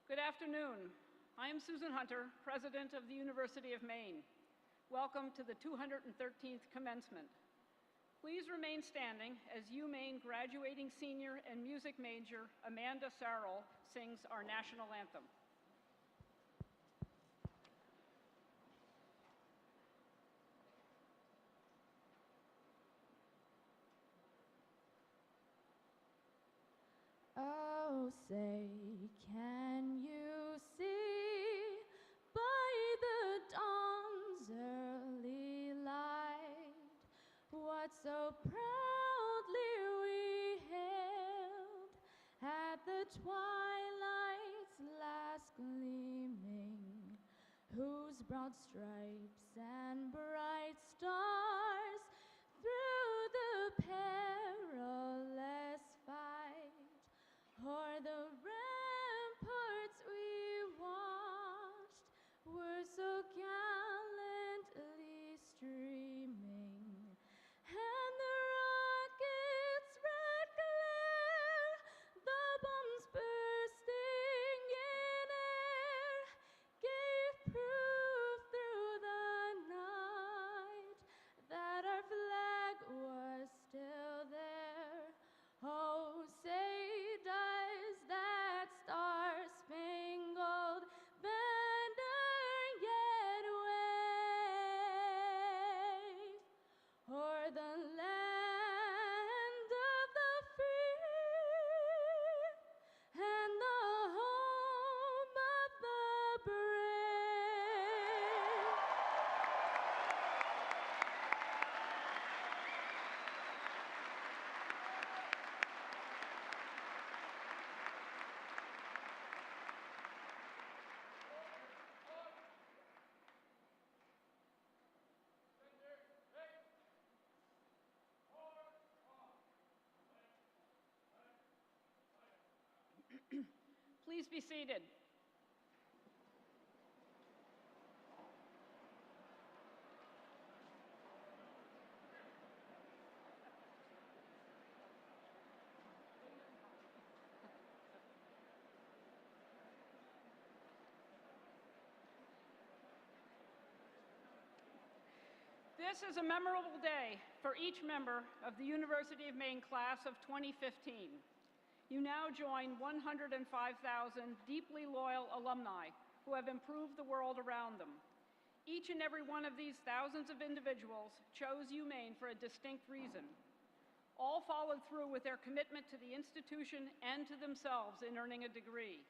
Good afternoon. I am Susan Hunter, President of the University of Maine. Welcome to the 213th Commencement. Please remain standing as UMaine graduating senior and music major Amanda Sarrell sings our national anthem. Oh, say, can you see by the dawn's early light what so proudly we hailed at the twilight's last gleaming, whose broad stripes and bright stars through the perilous fight o'er the ramparts we watched were so gallantly streaming, and the rocket's red glare, the bombs bursting in air, gave proof through the night that our flag was still there. Oh, say does that star-spangled banner yet wave o'er the land of the free and the home of the brave? Please be seated. This is a memorable day for each member of the University of Maine class of 2015. You now join 105,000 deeply loyal alumni who have improved the world around them. Each and every one of these thousands of individuals chose UMaine for a distinct reason. All followed through with their commitment to the institution and to themselves in earning a degree.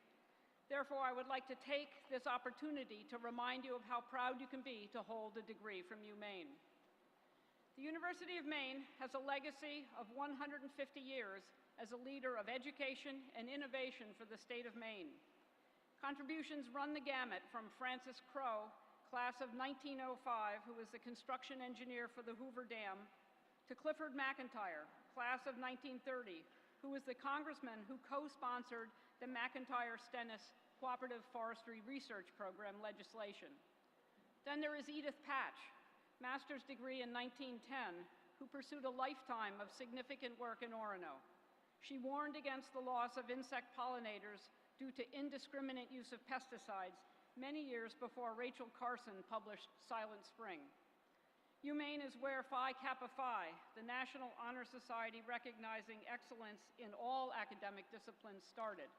Therefore, I would like to take this opportunity to remind you of how proud you can be to hold a degree from UMaine. The University of Maine has a legacy of 150 years as a leader of education and innovation for the state of Maine. Contributions run the gamut from Francis Crowe, class of 1905, who was the construction engineer for the Hoover Dam, to Clifford McIntyre, class of 1930, who was the congressman who co-sponsored the McIntyre-Stennis Cooperative Forestry Research Program legislation. Then there is Edith Patch, master's degree in 1910, who pursued a lifetime of significant work in Orono. She warned against the loss of insect pollinators due to indiscriminate use of pesticides many years before Rachel Carson published Silent Spring. UMaine is where Phi Kappa Phi, the National Honor Society recognizing excellence in all academic disciplines, started.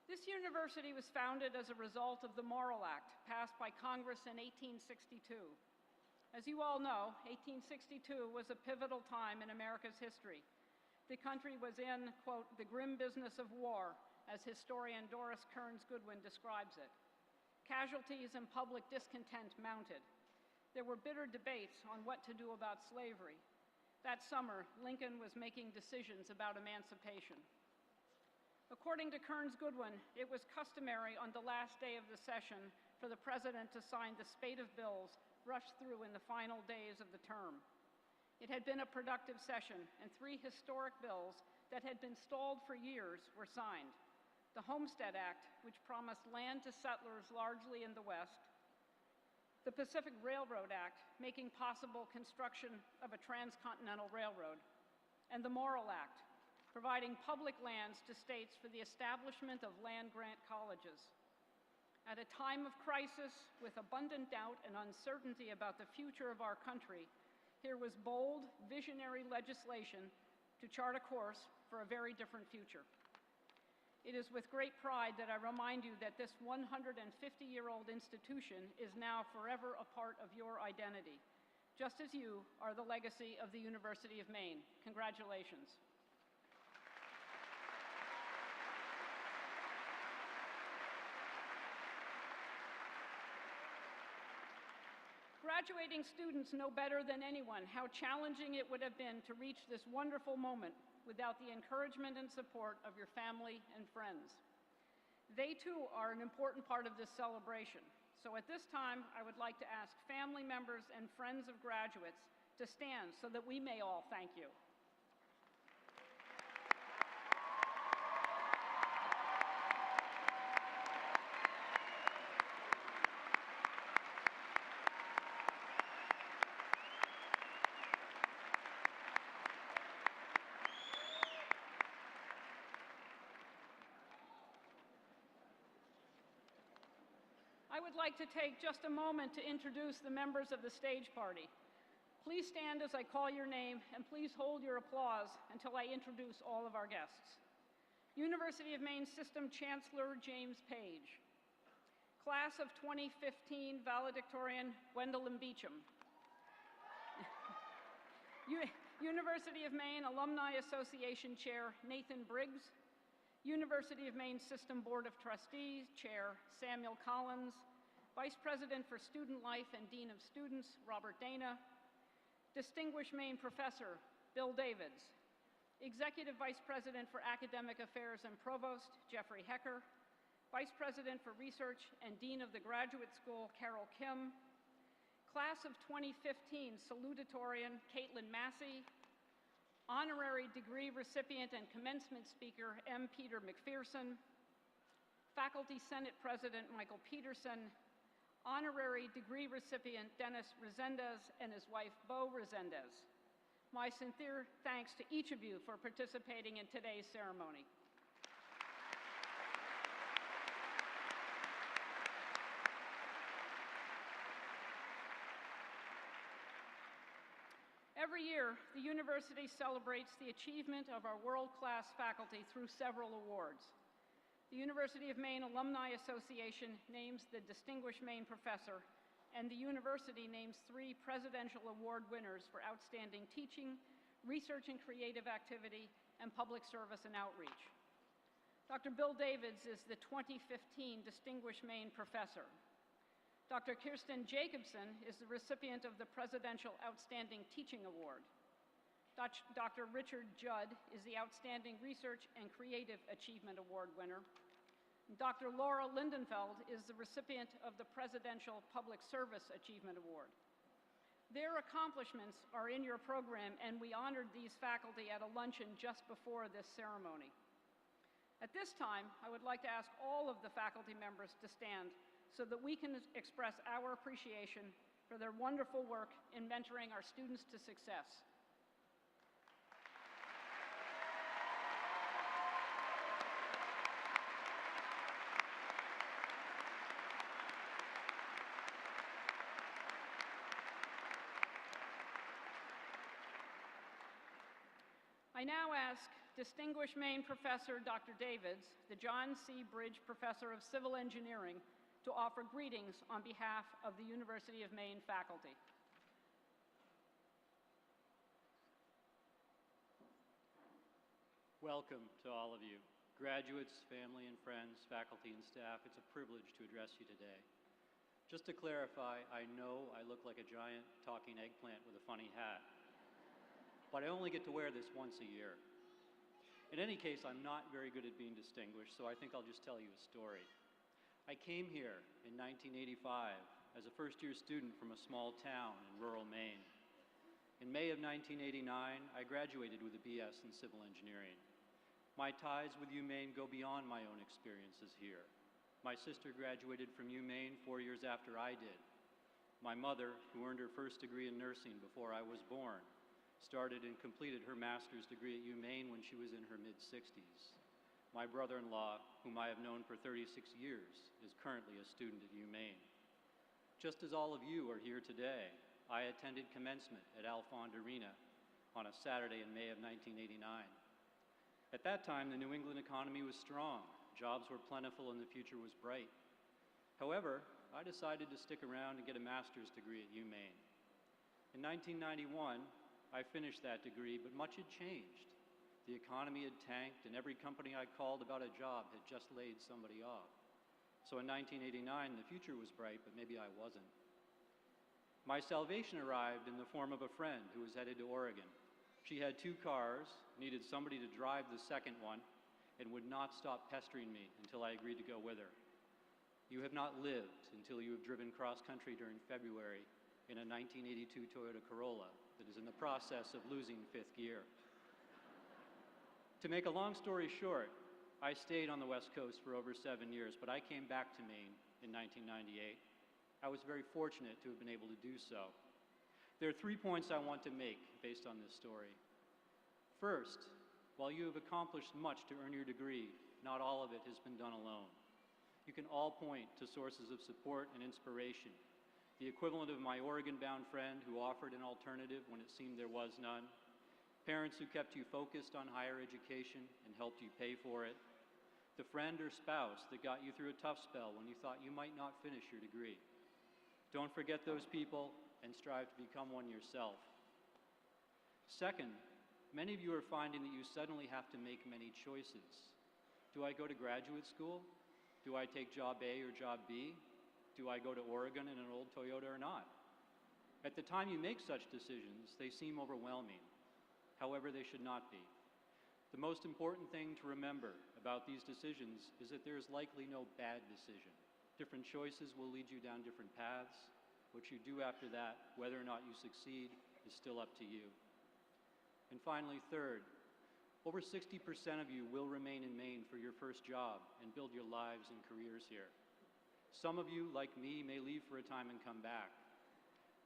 This university was founded as a result of the Morrill Act, passed by Congress in 1862. As you all know, 1862 was a pivotal time in America's history. The country was in, quote, the grim business of war, as historian Doris Kearns Goodwin describes it. Casualties and public discontent mounted. There were bitter debates on what to do about slavery. That summer, Lincoln was making decisions about emancipation. According to Kearns Goodwin, it was customary on the last day of the session for the president to sign the spate of bills rushed through in the final days of the term. It had been a productive session, and 3 historic bills that had been stalled for years were signed. The Homestead Act, which promised land to settlers largely in the West, the Pacific Railroad Act, making possible construction of a transcontinental railroad, and the Morrill Act, providing public lands to states for the establishment of land-grant colleges. At a time of crisis, with abundant doubt and uncertainty about the future of our country, here was bold, visionary legislation to chart a course for a very different future. It is with great pride that I remind you that this 150-year-old institution is now forever a part of your identity, just as you are the legacy of the University of Maine. Congratulations. Graduating students know better than anyone how challenging it would have been to reach this wonderful moment without the encouragement and support of your family and friends. They too are an important part of this celebration. So at this time, I would like to ask family members and friends of graduates to stand so that we may all thank you. I would like to take just a moment to introduce the members of the stage party. Please stand as I call your name, and please hold your applause until I introduce all of our guests. University of Maine System Chancellor James Page. Class of 2015 valedictorian Gwendolyn Beecham. University of Maine Alumni Association Chair Nathan Briggs. University of Maine System Board of Trustees Chair Samuel Collins. Vice President for Student Life and Dean of Students Robert Dana. Distinguished Maine Professor Bill Davids. Executive Vice President for Academic Affairs and Provost Jeffrey Hecker. Vice President for Research and Dean of the Graduate School Carol Kim. Class of 2015 Salutatorian Caitlin Massey. Honorary degree recipient and commencement speaker M. Peter McPherson. Faculty Senate President Michael Peterson. Honorary degree recipient Dennis Resendez and his wife Bo Resendez. My sincere thanks to each of you for participating in today's ceremony. Every year, the university celebrates the achievement of our world-class faculty through several awards. The University of Maine Alumni Association names the Distinguished Maine Professor, and the university names 3 Presidential Award winners for outstanding teaching, research and creative activity, and public service and outreach. Dr. Bill Davids is the 2015 Distinguished Maine Professor. Dr. Kirsten Jacobson is the recipient of the Presidential Outstanding Teaching Award. Dr. Richard Judd is the Outstanding Research and Creative Achievement Award winner. Dr. Laura Lindenfeld is the recipient of the Presidential Public Service Achievement Award. Their accomplishments are in your program, and we honored these faculty at a luncheon just before this ceremony. At this time, I would like to ask all of the faculty members to stand so that we can express our appreciation for their wonderful work in mentoring our students to success. I now ask Distinguished Maine Professor Dr. Davids, the John C. Bridge Professor of Civil Engineering, to offer greetings on behalf of the University of Maine faculty. Welcome to all of you. Graduates, family and friends, faculty and staff, it's a privilege to address you today. Just to clarify, I know I look like a giant talking eggplant with a funny hat, but I only get to wear this once a year. In any case, I'm not very good at being distinguished, so I think I'll just tell you a story. I came here in 1985 as a first-year student from a small town in rural Maine. In May of 1989, I graduated with a BS in civil engineering. My ties with UMaine go beyond my own experiences here. My sister graduated from UMaine 4 years after I did. My mother, who earned her first degree in nursing before I was born, started and completed her master's degree at UMaine when she was in her mid-60s. My brother-in-law, whom I have known for 36 years, is currently a student at UMaine. Just as all of you are here today, I attended commencement at Alfond Arena on a Saturday in May of 1989. At that time, the New England economy was strong, jobs were plentiful, and the future was bright. However, I decided to stick around and get a master's degree at UMaine. In 1991, I finished that degree, but much had changed. The economy had tanked, and every company I called about a job had just laid somebody off. So in 1989, the future was bright, but maybe I wasn't. My salvation arrived in the form of a friend who was headed to Oregon. She had 2 cars, needed somebody to drive the second one, and would not stop pestering me until I agreed to go with her. You have not lived until you have driven cross-country during February in a 1982 Toyota Corolla that is in the process of losing 5th gear. To make a long story short, I stayed on the West Coast for over 7 years, but I came back to Maine in 1998. I was very fortunate to have been able to do so. There are 3 points I want to make based on this story. First, while you have accomplished much to earn your degree, not all of it has been done alone. You can all point to sources of support and inspiration. The equivalent of my Oregon-bound friend who offered an alternative when it seemed there was none. Parents who kept you focused on higher education and helped you pay for it. The friend or spouse that got you through a tough spell when you thought you might not finish your degree. Don't forget those people and strive to become one yourself. Second, many of you are finding that you suddenly have to make many choices. Do I go to graduate school? Do I take job A or job B? Do I go to Oregon in an old Toyota or not? At the time you make such decisions, they seem overwhelming. However, they should not be. The most important thing to remember about these decisions is that there is likely no bad decision. Different choices will lead you down different paths. What you do after that, whether or not you succeed, is still up to you. And finally, third, over 60% of you will remain in Maine for your first job and build your lives and careers here. Some of you, like me, may leave for a time and come back.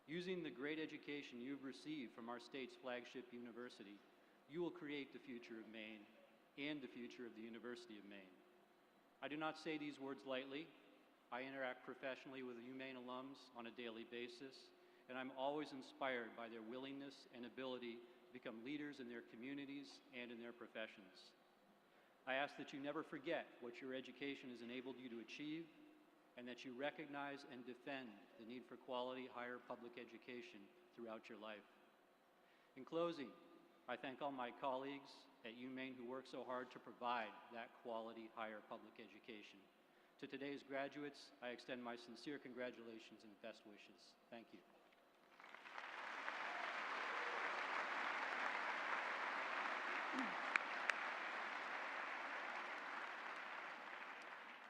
Using the great education you've received from our state's flagship university, you will create the future of Maine and the future of the University of Maine. I do not say these words lightly. I interact professionally with UMaine alums on a daily basis, and I'm always inspired by their willingness and ability to become leaders in their communities and in their professions. I ask that you never forget what your education has enabled you to achieve, and that you recognize and defend the need for quality higher public education throughout your life. In closing, I thank all my colleagues at UMaine who work so hard to provide that quality higher public education. To today's graduates, I extend my sincere congratulations and best wishes. Thank you.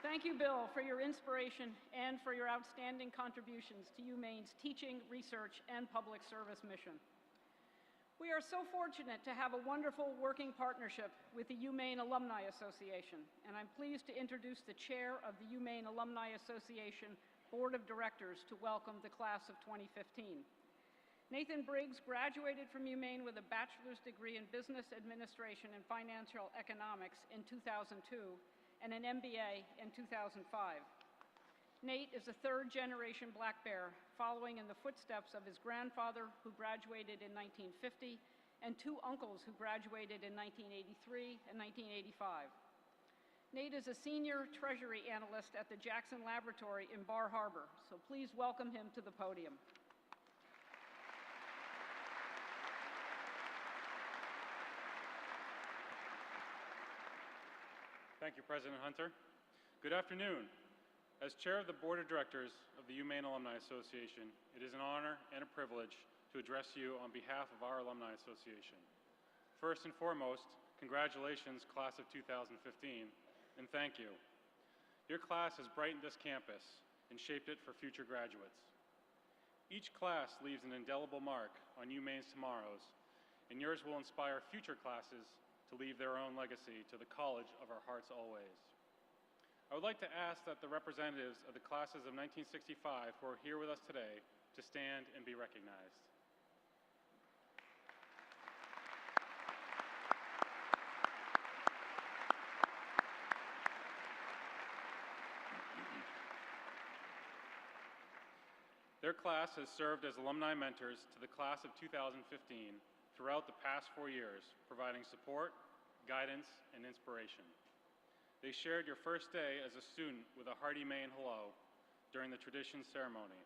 Thank you, Bill, for your inspiration and for your outstanding contributions to UMaine's teaching, research, and public service mission. We are so fortunate to have a wonderful working partnership with the UMaine Alumni Association, and I'm pleased to introduce the chair of the UMaine Alumni Association Board of Directors to welcome the class of 2015. Nathan Briggs graduated from UMaine with a bachelor's degree in business administration and financial economics in 2002 and an MBA in 2005. Nate is a third-generation Black Bear, following in the footsteps of his grandfather, who graduated in 1950, and 2 uncles who graduated in 1983 and 1985. Nate is a senior treasury analyst at the Jackson Laboratory in Bar Harbor, so please welcome him to the podium. Thank you, President Hunter. Good afternoon. As chair of the Board of Directors of the UMaine Alumni Association, it is an honor and a privilege to address you on behalf of our Alumni Association. First and foremost, congratulations, class of 2015, and thank you. Your class has brightened this campus and shaped it for future graduates. Each class leaves an indelible mark on UMaine's tomorrows, and yours will inspire future classes to leave their own legacy to the college of our hearts always. I would like to ask that the representatives of the classes of 1965 who are here with us today to stand and be recognized. Their class has served as alumni mentors to the class of 2015 throughout the past 4 years, providing support, guidance, and inspiration. They shared your first day as a student with a hearty Maine hello during the tradition ceremony.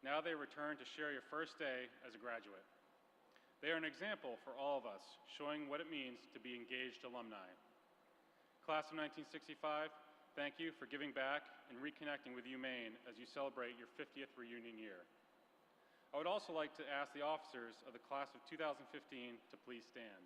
Now they return to share your first day as a graduate. They are an example for all of us, showing what it means to be engaged alumni. Class of 1965, thank you for giving back and reconnecting with UMaine as you celebrate your 50th reunion year. I would also like to ask the officers of the class of 2015 to please stand.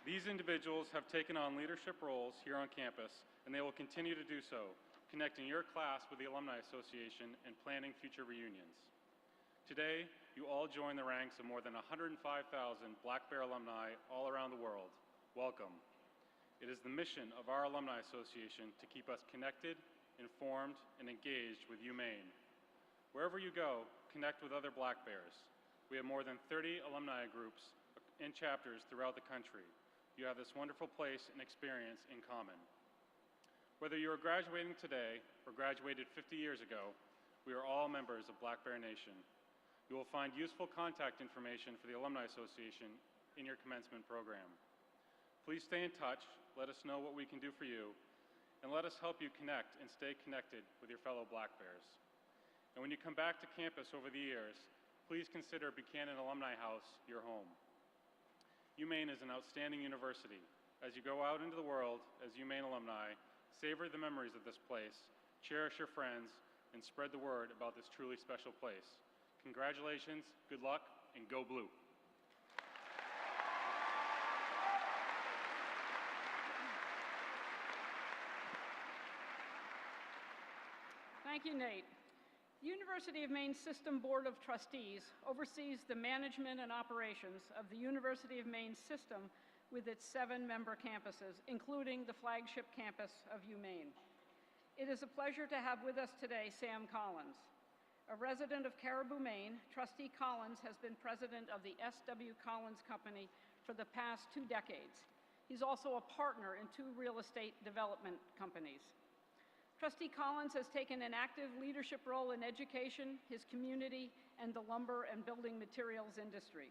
These individuals have taken on leadership roles here on campus, and they will continue to do so, connecting your class with the Alumni Association and planning future reunions. Today, you all join the ranks of more than 105,000 Black Bear alumni all around the world. Welcome. It is the mission of our Alumni Association to keep us connected, informed, and engaged with UMaine. Wherever you go, connect with other Black Bears. We have more than 30 alumni groups and chapters throughout the country. You have this wonderful place and experience in common. Whether you are graduating today or graduated 50 years ago, we are all members of Black Bear Nation. You will find useful contact information for the Alumni Association in your commencement program. Please stay in touch, let us know what we can do for you, and let us help you connect and stay connected with your fellow Black Bears. And when you come back to campus over the years, please consider Buchanan Alumni House your home. UMaine is an outstanding university. As you go out into the world as UMaine alumni, savor the memories of this place, cherish your friends, and spread the word about this truly special place. Congratulations, good luck, and go blue. Thank you, Nate. The University of Maine System Board of Trustees oversees the management and operations of the University of Maine system with its 7 member campuses, including the flagship campus of UMaine. It is a pleasure to have with us today Sam Collins. A resident of Caribou, Maine, Trustee Collins has been president of the S.W. Collins Company for the past 2 decades. He's also a partner in 2 real estate development companies. Trustee Collins has taken an active leadership role in education, his community, and the lumber and building materials industry.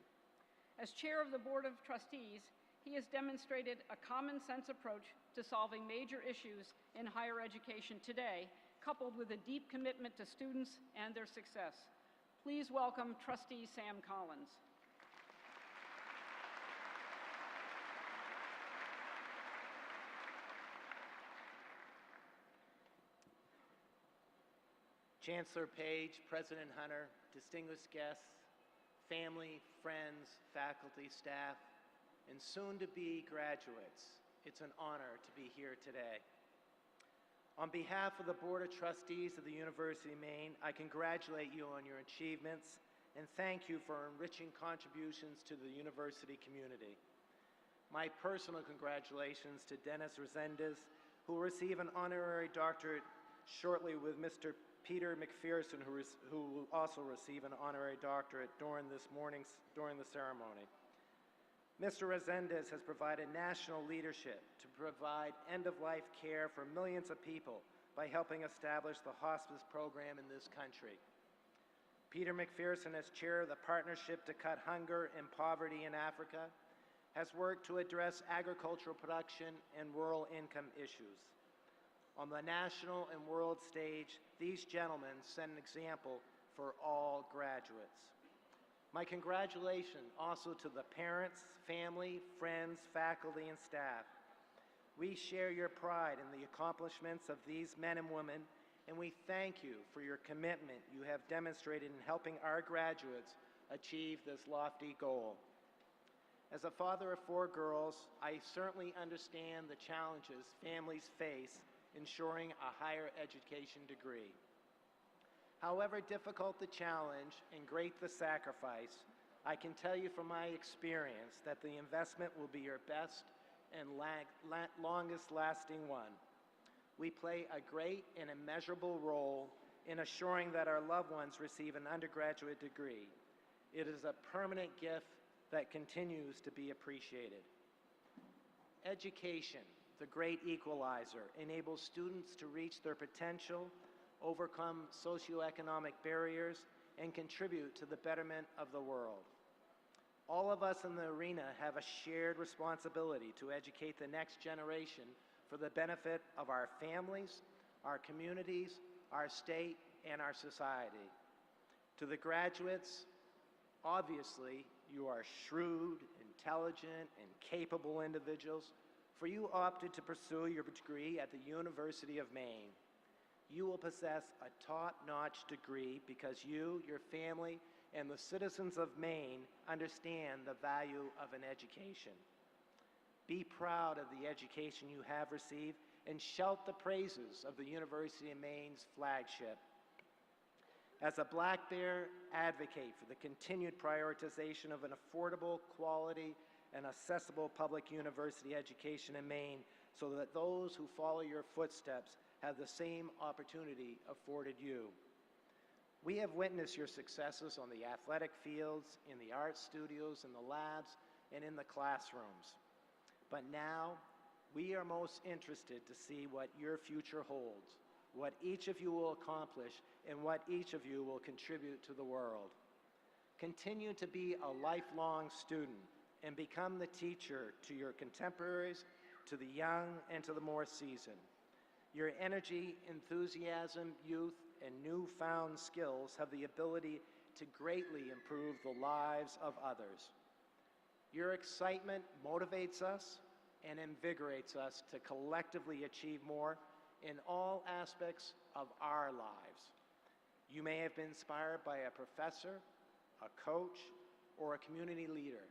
As chair of the Board of Trustees, he has demonstrated a common sense approach to solving major issues in higher education today, coupled with a deep commitment to students and their success. Please welcome Trustee Sam Collins. Chancellor Page, President Hunter, distinguished guests, family, friends, faculty, staff, and soon-to-be graduates, it's an honor to be here today. On behalf of the Board of Trustees of the University of Maine, I congratulate you on your achievements and thank you for enriching contributions to the university community. My personal congratulations to Dennis Resendez, who will receive an honorary doctorate shortly, with Mr. Peter McPherson, who will also receive an honorary doctorate during the ceremony. Mr. Resendez has provided national leadership to provide end-of-life care for millions of people by helping establish the hospice program in this country. Peter McPherson, as chair of the Partnership to Cut Hunger and Poverty in Africa, has worked to address agricultural production and rural income issues. On the national and world stage, these gentlemen set an example for all graduates. My congratulations also to the parents, family, friends, faculty, and staff. We share your pride in the accomplishments of these men and women, and we thank you for your commitment you have demonstrated in helping our graduates achieve this lofty goal. As a father of 4 girls, I certainly understand the challenges families face ensuring a higher education degree. However difficult the challenge and great the sacrifice, I can tell you from my experience that the investment will be your best and longest lasting one. We play a great and immeasurable role in assuring that our loved ones receive an undergraduate degree. It is a permanent gift that continues to be appreciated. Education, the great equalizer, enables students to reach their potential, overcome socioeconomic barriers, and contribute to the betterment of the world. All of us in the arena have a shared responsibility to educate the next generation for the benefit of our families, our communities, our state, and our society. To the graduates, obviously, you are shrewd, intelligent, and capable individuals, for you opted to pursue your degree at the University of Maine. You will possess a top-notch degree because you, your family, and the citizens of Maine understand the value of an education. Be proud of the education you have received and shout the praises of the University of Maine's flagship. As a Black Bear, advocate for the continued prioritization of an affordable, quality, and accessible public university education in Maine so that those who follow your footsteps have the same opportunity afforded you. We have witnessed your successes on the athletic fields, in the art studios, in the labs, and in the classrooms. But now, we are most interested to see what your future holds, what each of you will accomplish, and what each of you will contribute to the world. Continue to be a lifelong student and become the teacher to your contemporaries, to the young, and to the more seasoned. Your energy, enthusiasm, youth, and newfound skills have the ability to greatly improve the lives of others. Your excitement motivates us and invigorates us to collectively achieve more in all aspects of our lives. You may have been inspired by a professor, a coach, or a community leader.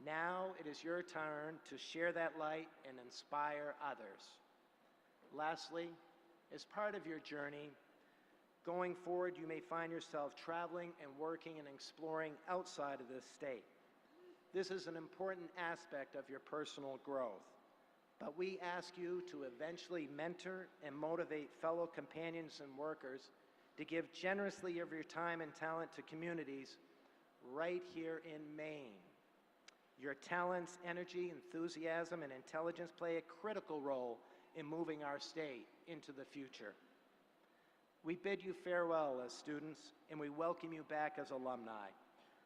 Now it is your turn to share that light and inspire others. Lastly, as part of your journey, going forward, you may find yourself traveling and working and exploring outside of this state. This is an important aspect of your personal growth, but we ask you to eventually mentor and motivate fellow companions and workers to give generously of your time and talent to communities right here in Maine. Your talents, energy, enthusiasm, and intelligence play a critical role in moving our state into the future. We bid you farewell as students, and we welcome you back as alumni.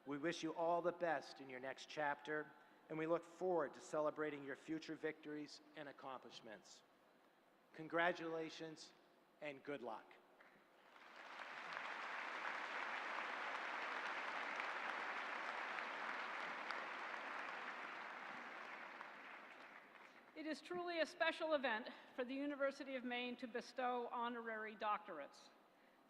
We wish you all the best in your next chapter, and we look forward to celebrating your future victories and accomplishments. Congratulations and good luck. It is truly a special event for the University of Maine to bestow honorary doctorates.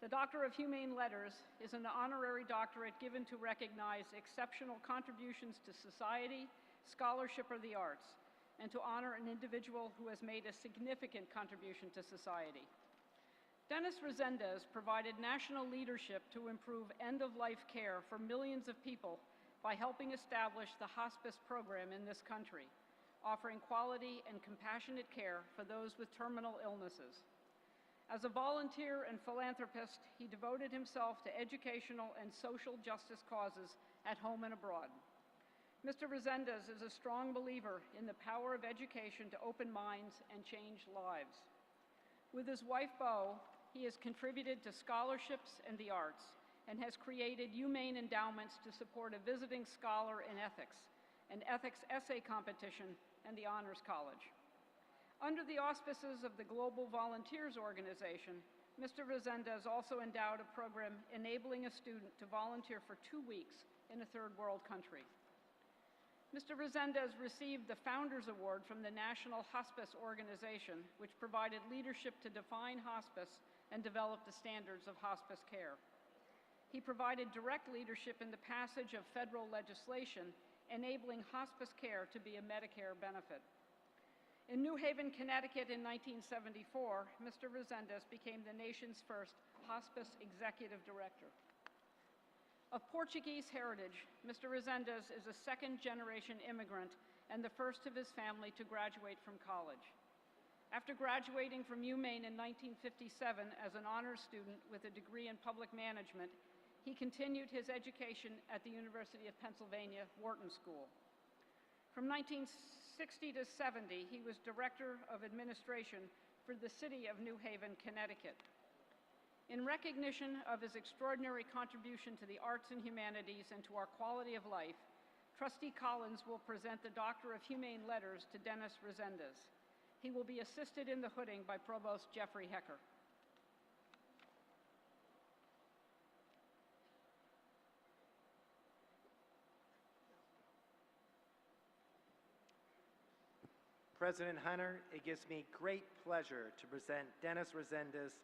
The Doctor of Humane Letters is an honorary doctorate given to recognize exceptional contributions to society, scholarship, or the arts, and to honor an individual who has made a significant contribution to society. Dennis Resendez provided national leadership to improve end-of-life care for millions of people by helping establish the hospice program in this country, offering quality and compassionate care for those with terminal illnesses. As a volunteer and philanthropist, he devoted himself to educational and social justice causes at home and abroad. Mr. Resendez is a strong believer in the power of education to open minds and change lives. With his wife, Bo, he has contributed to scholarships and the arts and has created UMaine endowments to support a visiting scholar in ethics, an ethics essay competition, and the Honors College. Under the auspices of the Global Volunteers Organization, Mr. Resendez also endowed a program enabling a student to volunteer for 2 weeks in a third world country. Mr. Resendez received the Founders Award from the National Hospice Organization, which provided leadership to define hospice and develop the standards of hospice care. He provided direct leadership in the passage of federal legislation enabling hospice care to be a Medicare benefit. In New Haven, Connecticut in 1974, Mr. Resendez became the nation's first hospice executive director. Of Portuguese heritage, Mr. Resendez is a second-generation immigrant and the first of his family to graduate from college. After graduating from UMaine in 1957 as an honors student with a degree in public management, he continued his education at the University of Pennsylvania Wharton School. From 1960 to 70, he was Director of Administration for the City of New Haven, Connecticut. In recognition of his extraordinary contribution to the arts and humanities and to our quality of life, Trustee Collins will present the Doctor of Humane Letters to Dennis Resendez. He will be assisted in the hooding by Provost Jeffrey Hecker. President Hunter, it gives me great pleasure to present Dennis Resendez,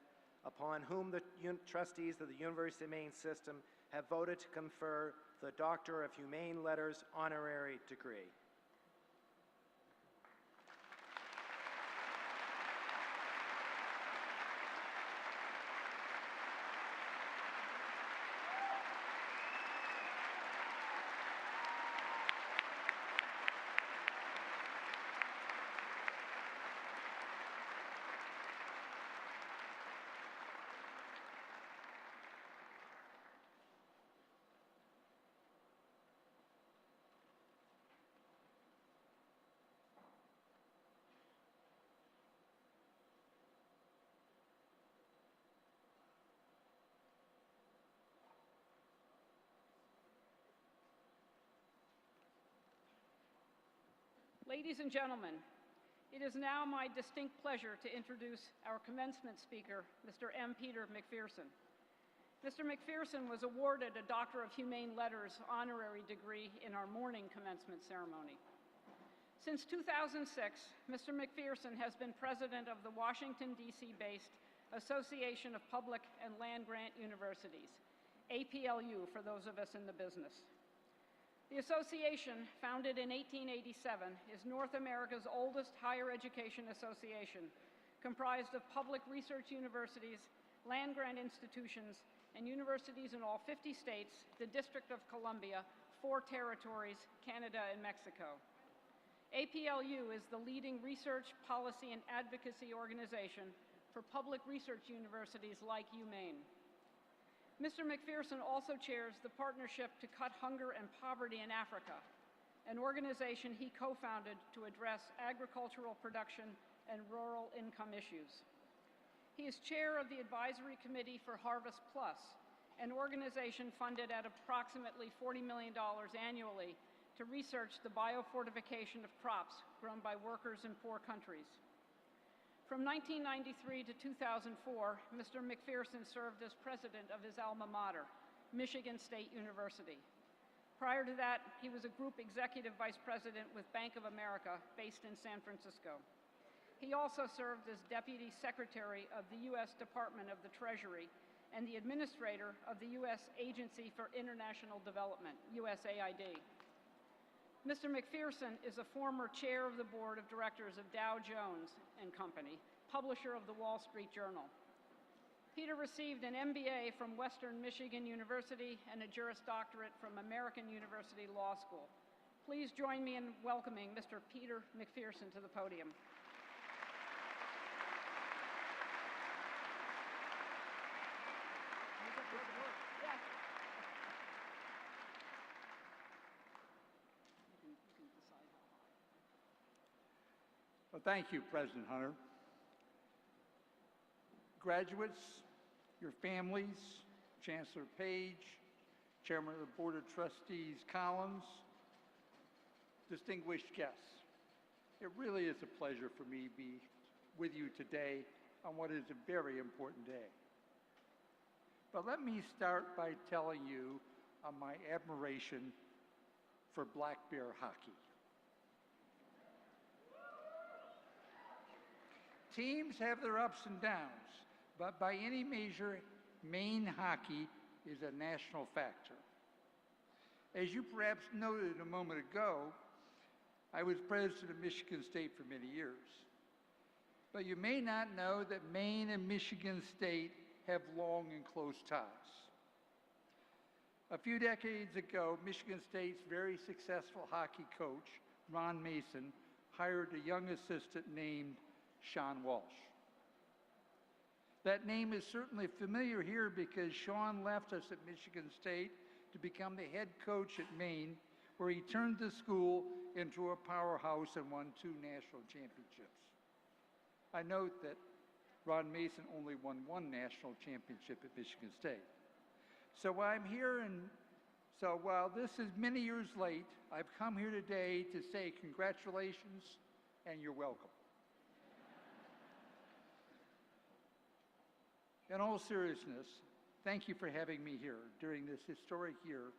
upon whom the trustees of the University of Maine system have voted to confer the Doctor of Humane Letters honorary degree. Ladies and gentlemen, it is now my distinct pleasure to introduce our commencement speaker, Mr. M. Peter McPherson. Mr. McPherson was awarded a Doctor of Humane Letters honorary degree in our morning commencement ceremony. Since 2006, Mr. McPherson has been president of the Washington, D.C.-based Association of Public and Land-Grant Universities, APLU for those of us in the business. The association, founded in 1887, is North America's oldest higher education association, comprised of public research universities, land-grant institutions, and universities in all 50 states, the District of Columbia, 4 territories, Canada, and Mexico. APLU is the leading research, policy, and advocacy organization for public research universities like UMaine. Mr. McPherson also chairs the Partnership to Cut Hunger and Poverty in Africa, an organization he co-founded to address agricultural production and rural income issues. He is chair of the Advisory Committee for Harvest Plus, an organization funded at approximately $40 million annually to research the biofortification of crops grown by workers in poor countries. From 1993 to 2004, Mr. McPherson served as president of his alma mater, Michigan State University. Prior to that, he was a group executive vice president with Bank of America, based in San Francisco. He also served as deputy secretary of the U.S. Department of the Treasury and the administrator of the U.S. Agency for International Development, USAID. Mr. McPherson is a former chair of the board of directors of Dow Jones and Company, publisher of the Wall Street Journal. Peter received an MBA from Western Michigan University and a Juris Doctorate from American University Law School. Please join me in welcoming Mr. Peter McPherson to the podium. Well, thank you, President Hunter. Graduates, your families, Chancellor Page, Chairman of the Board of Trustees Collins, distinguished guests, it really is a pleasure for me to be with you today on what is a very important day. But let me start by telling you of my admiration for black bear hockey. Teams have their ups and downs, but by any measure, Maine hockey is a national factor. As you perhaps noted a moment ago, I was president of Michigan State for many years. But you may not know that Maine and Michigan State have long and close ties. A few decades ago, Michigan State's very successful hockey coach, Ron Mason, hired a young assistant named Sean Walsh. That name is certainly familiar here because Sean left us at Michigan State to become the head coach at Maine, where he turned the school into a powerhouse and won 2 national championships. I note that Ron Mason only won 1 national championship at Michigan State. So I'm here, and so while this is many years late, I've come here today to say congratulations and you're welcome. In all seriousness, thank you for having me here during this historic year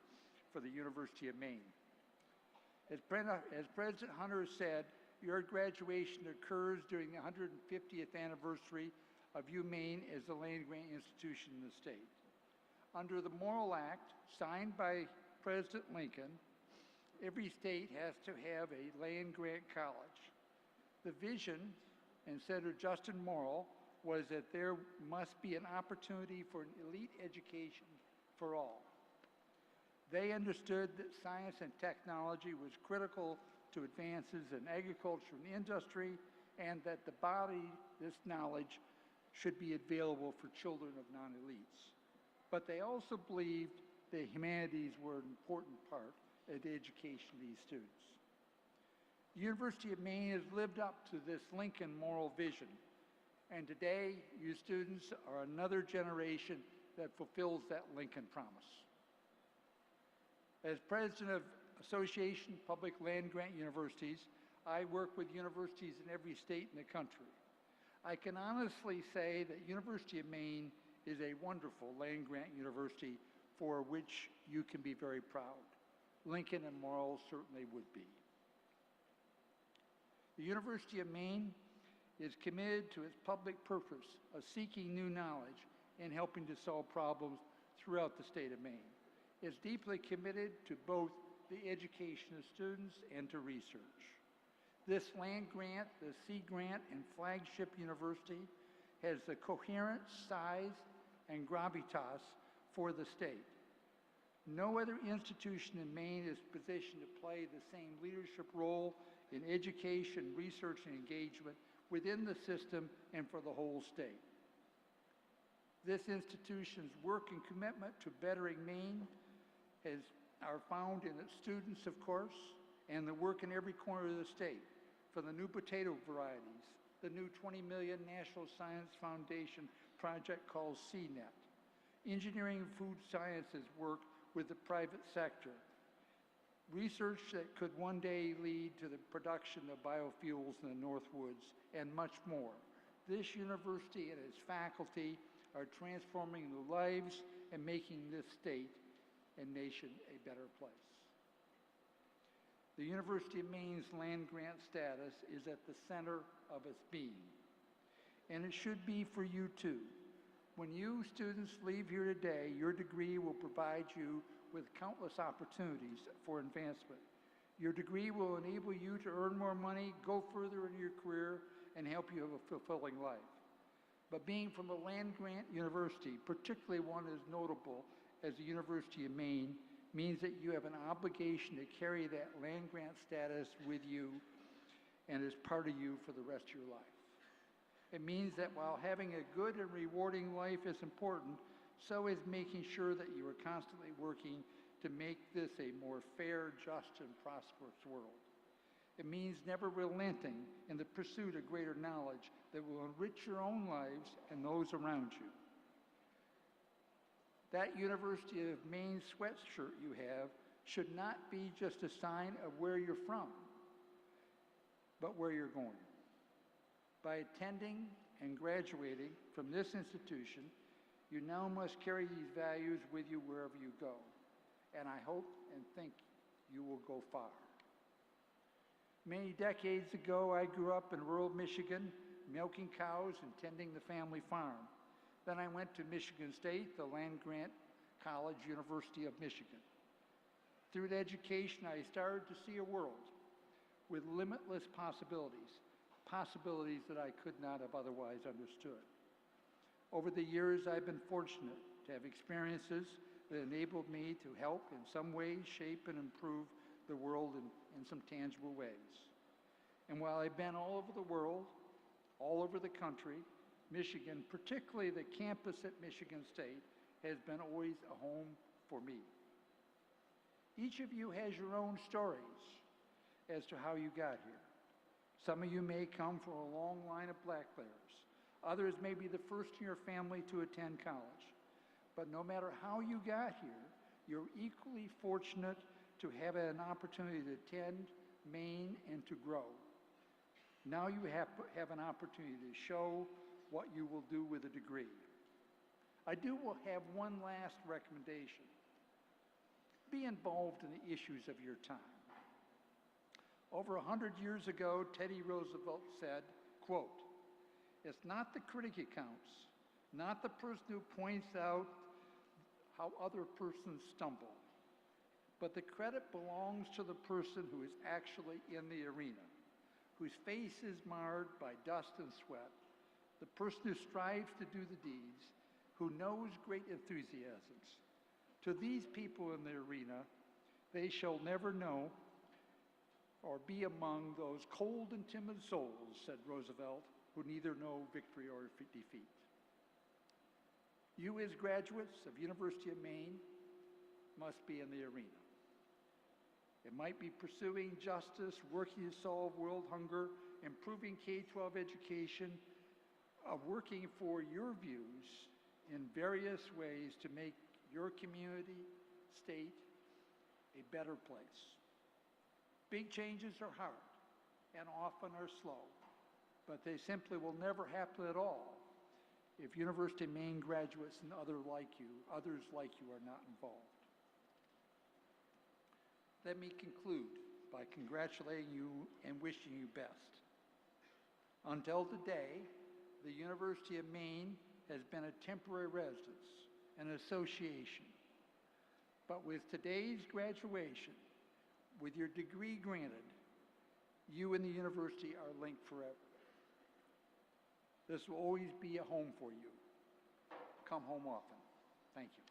for the University of Maine. As President Hunter said, your graduation occurs during the 150th anniversary of UMaine as the land-grant institution in the state. Under the Morrill Act, signed by President Lincoln, every state has to have a land-grant college. The vision, and Senator Justin Morrill, was that there must be an opportunity for an elite education for all. They understood that science and technology was critical to advances in agriculture and industry, and that the body, this knowledge, should be available for children of non-elites. But they also believed the humanities were an important part of the education of these students. The University of Maine has lived up to this Lincoln moral vision, and today you students are another generation that fulfills that Lincoln promise. As president of Association of Public Land-Grant Universities, I work with universities in every state in the country. I can honestly say that University of Maine is a wonderful land-grant university for which you can be very proud. Lincoln and Morrill certainly would be. The University of Maine is committed to its public purpose of seeking new knowledge and helping to solve problems throughout the state of Maine. It's deeply committed to both the education of students and to research. This land grant, the Sea Grant and flagship university, has the coherent size and gravitas for the state. No other institution in Maine is positioned to play the same leadership role in education, research, and engagement within the system and for the whole state. This institution's work and commitment to bettering Maine are found in its students, of course, and the work in every corner of the state, for the new potato varieties, the new $20 million National Science Foundation project called CNET, engineering and food sciences work with the private sector, research that could one day lead to the production of biofuels in the Northwoods, and much more. This university and its faculty are transforming the lives and making this state and nation a better place. The University of Maine's land grant status is at the center of its being, and it should be for you too. When you students leave here today, your degree will provide you with countless opportunities for advancement. Your degree will enable you to earn more money, go further in your career, and help you have a fulfilling life. But being from a land-grant university, particularly one as notable as the University of Maine, means that you have an obligation to carry that land-grant status with you and as part of you for the rest of your life. It means that while having a good and rewarding life is important, so is making sure that you are constantly working to make this a more fair, just, and prosperous world. It means never relenting in the pursuit of greater knowledge that will enrich your own lives and those around you. That University of Maine sweatshirt you have should not be just a sign of where you're from, but where you're going. By attending and graduating from this institution, you now must carry these values with you wherever you go. And I hope and think you will go far. Many decades ago, I grew up in rural Michigan, milking cows and tending the family farm. Then I went to Michigan State, the land-grant college, University of Michigan. Through education, I started to see a world with limitless possibilities, possibilities that I could not have otherwise understood. Over the years, I've been fortunate to have experiences that enabled me to help in some ways shape and improve the world in some tangible ways. And while I've been all over the world, all over the country, Michigan, particularly the campus at Michigan State, has been always a home for me. Each of you has your own stories as to how you got here. Some of you may come from a long line of black bears. Others may be the first in your family to attend college. But no matter how you got here, you're equally fortunate to have an opportunity to attend Maine and to grow. Now you have an opportunity to show what you will do with a degree. I do have one last recommendation. Be involved in the issues of your time. Over 100 years ago, Teddy Roosevelt said, quote, "It's not the critic who counts, not the person who points out how other persons stumble, but the credit belongs to the person who is actually in the arena, whose face is marred by dust and sweat, the person who strives to do the deeds, who knows great enthusiasms. To these people in the arena, they shall never know or be among those cold and timid souls," said Roosevelt, "who neither know victory or defeat." You as graduates of University of Maine must be in the arena. It might be pursuing justice, working to solve world hunger, improving K-12 education, working for your views in various ways to make your community, state, a better place. Big changes are hard and often are slow, but they simply will never happen at all if University of Maine graduates and others like you are not involved. Let me conclude by congratulating you and wishing you best. Until today, the University of Maine has been a temporary residence, an association. But with today's graduation, with your degree granted, you and the university are linked forever. This will always be a home for you. Come home often. Thank you.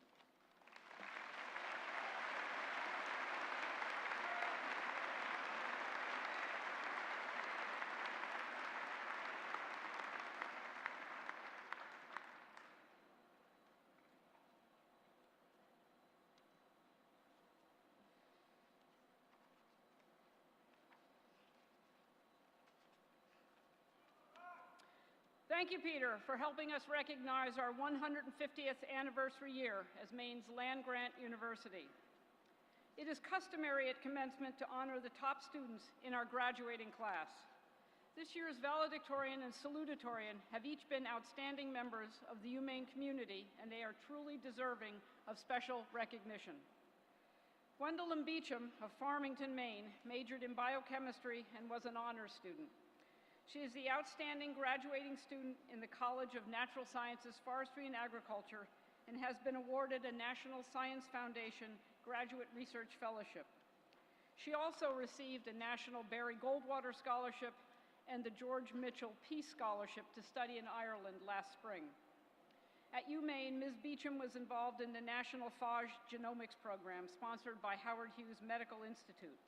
Thank you, Peter, for helping us recognize our 150th anniversary year as Maine's land-grant university. It is customary at commencement to honor the top students in our graduating class. This year's valedictorian and salutatorian have each been outstanding members of the UMaine community, and they are truly deserving of special recognition. Gwendolyn Beecham of Farmington, Maine, majored in biochemistry and was an honors student. She is the outstanding graduating student in the College of Natural Sciences, Forestry, and Agriculture, and has been awarded a National Science Foundation Graduate Research Fellowship. She also received a National Barry Goldwater Scholarship and the George Mitchell Peace Scholarship to study in Ireland last spring. At UMaine, Ms. Beecham was involved in the National Phage Genomics Program sponsored by Howard Hughes Medical Institute.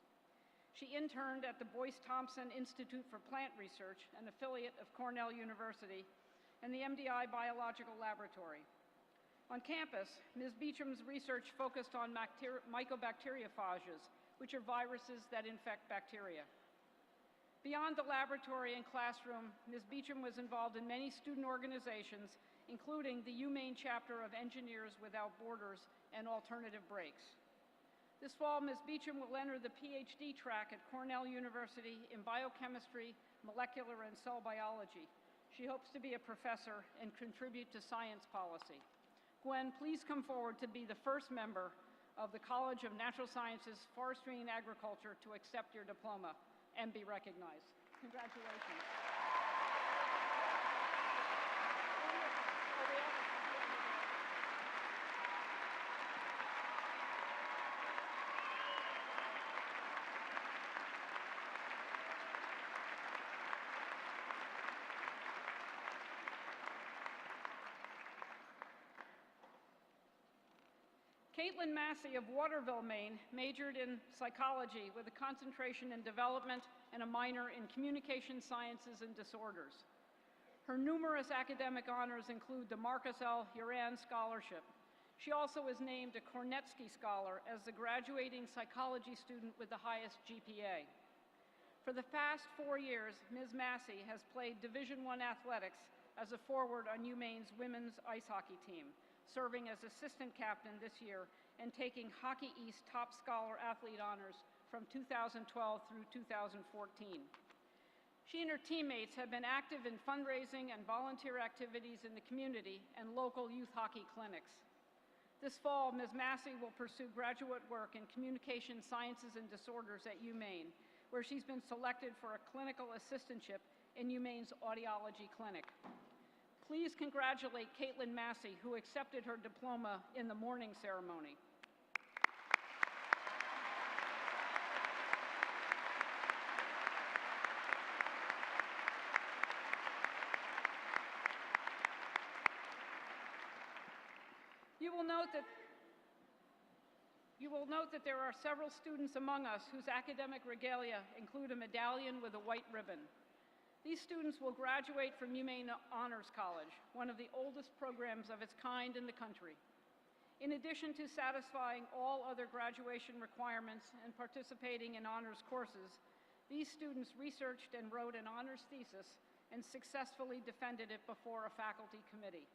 She interned at the Boyce Thompson Institute for Plant Research, an affiliate of Cornell University, and the MDI Biological Laboratory. On campus, Ms. Beecham's research focused on mycobacteriophages, which are viruses that infect bacteria. Beyond the laboratory and classroom, Ms. Beecham was involved in many student organizations, including the UMaine chapter of Engineers Without Borders and Alternative Breaks. This fall, Ms. Beecham will enter the PhD track at Cornell University in biochemistry, molecular, and cell biology. She hopes to be a professor and contribute to science policy. Gwen, please come forward to be the first member of the College of Natural Sciences, Forestry, and Agriculture to accept your diploma and be recognized. Congratulations. Caitlin Massey of Waterville, Maine, majored in psychology with a concentration in development and a minor in communication sciences and disorders. Her numerous academic honors include the Marcus L. Uran Scholarship. She also was named a Kornetsky Scholar as the graduating psychology student with the highest GPA. For the past 4 years, Ms. Massey has played Division I athletics as a forward on UMaine's women's ice hockey team, serving as assistant captain this year and taking Hockey East top scholar athlete honors from 2012 through 2014. She and her teammates have been active in fundraising and volunteer activities in the community and local youth hockey clinics. This fall, Ms. Massey will pursue graduate work in communication sciences and disorders at UMaine, where she's been selected for a clinical assistantship in UMaine's audiology clinic. Please congratulate Caitlin Massey, who accepted her diploma in the morning ceremony. You will note that there are several students among us whose academic regalia include a medallion with a white ribbon. These students will graduate from UMaine Honors College, one of the oldest programs of its kind in the country. In addition to satisfying all other graduation requirements and participating in honors courses, these students researched and wrote an honors thesis and successfully defended it before a faculty committee.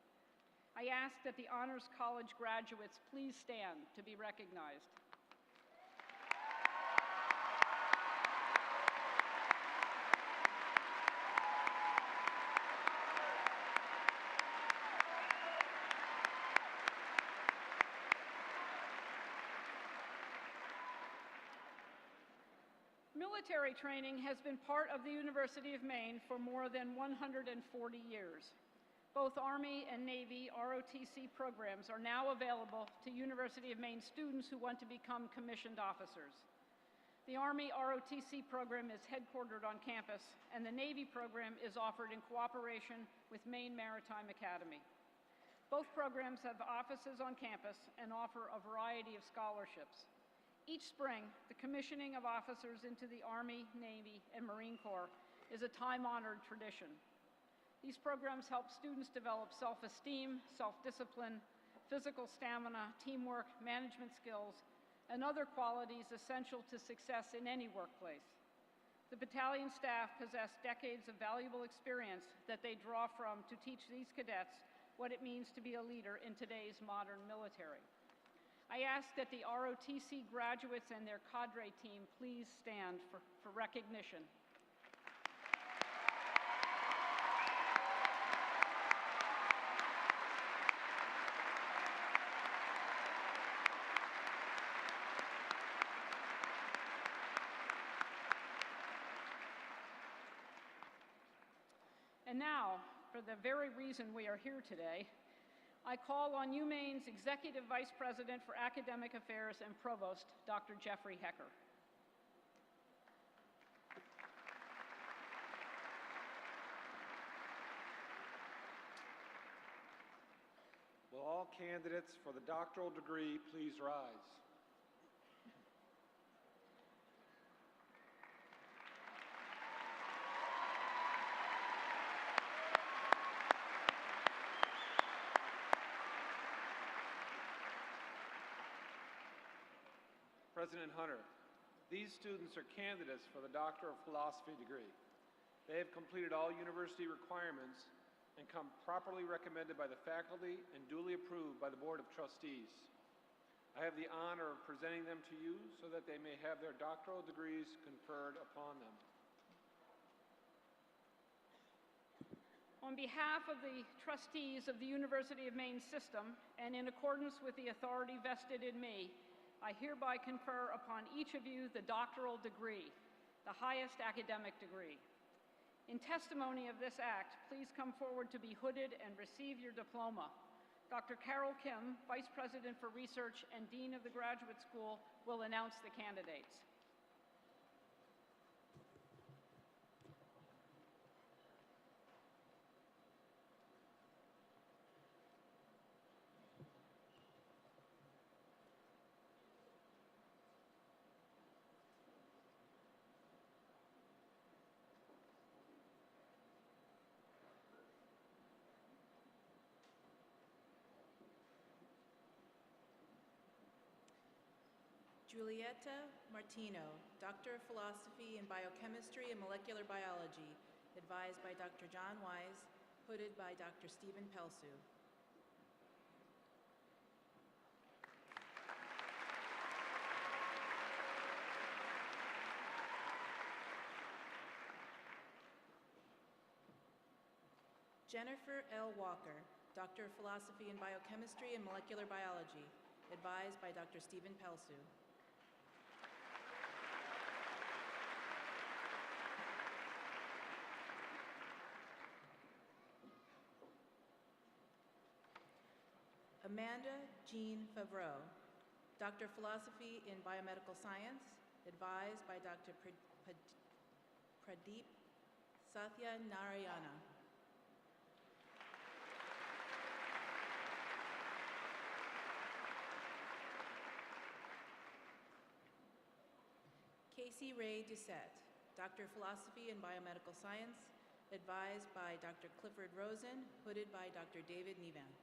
I ask that the Honors College graduates please stand to be recognized. Military training has been part of the University of Maine for more than 140 years. Both Army and Navy ROTC programs are now available to University of Maine students who want to become commissioned officers. The Army ROTC program is headquartered on campus, and the Navy program is offered in cooperation with Maine Maritime Academy. Both programs have offices on campus and offer a variety of scholarships. Each spring, the commissioning of officers into the Army, Navy, and Marine Corps is a time-honored tradition. These programs help students develop self-esteem, self-discipline, physical stamina, teamwork, management skills, and other qualities essential to success in any workplace. The battalion staff possess decades of valuable experience that they draw from to teach these cadets what it means to be a leader in today's modern military. I ask that the ROTC graduates and their cadre team please stand for recognition. And now, for the very reason we are here today, I call on UMaine's Executive Vice President for Academic Affairs and Provost, Dr. Jeffrey Hecker. Will all candidates for the doctoral degree please rise? President Hunter, these students are candidates for the Doctor of Philosophy degree. They have completed all university requirements and come properly recommended by the faculty and duly approved by the Board of Trustees. I have the honor of presenting them to you so that they may have their doctoral degrees conferred upon them. On behalf of the trustees of the University of Maine system, and in accordance with the authority vested in me, I hereby confer upon each of you the doctoral degree, the highest academic degree. In testimony of this act, please come forward to be hooded and receive your diploma. Dr. Carol Kim, Vice President for Research and Dean of the Graduate School, will announce the candidates. Julieta Martino, Doctor of Philosophy in Biochemistry and Molecular Biology, advised by Dr. John Wise, hooded by Dr. Stephen Pelsu. Jennifer L. Walker, Doctor of Philosophy in Biochemistry and Molecular Biology, advised by Dr. Stephen Pelsu. Amanda Jean Favreau, Doctor of Philosophy in Biomedical Science, advised by Dr. Pradeep Satyanarayana. Casey Ray Doucette, Doctor of Philosophy in Biomedical Science, advised by Dr. Clifford Rosen, hooded by Dr. David Nevant.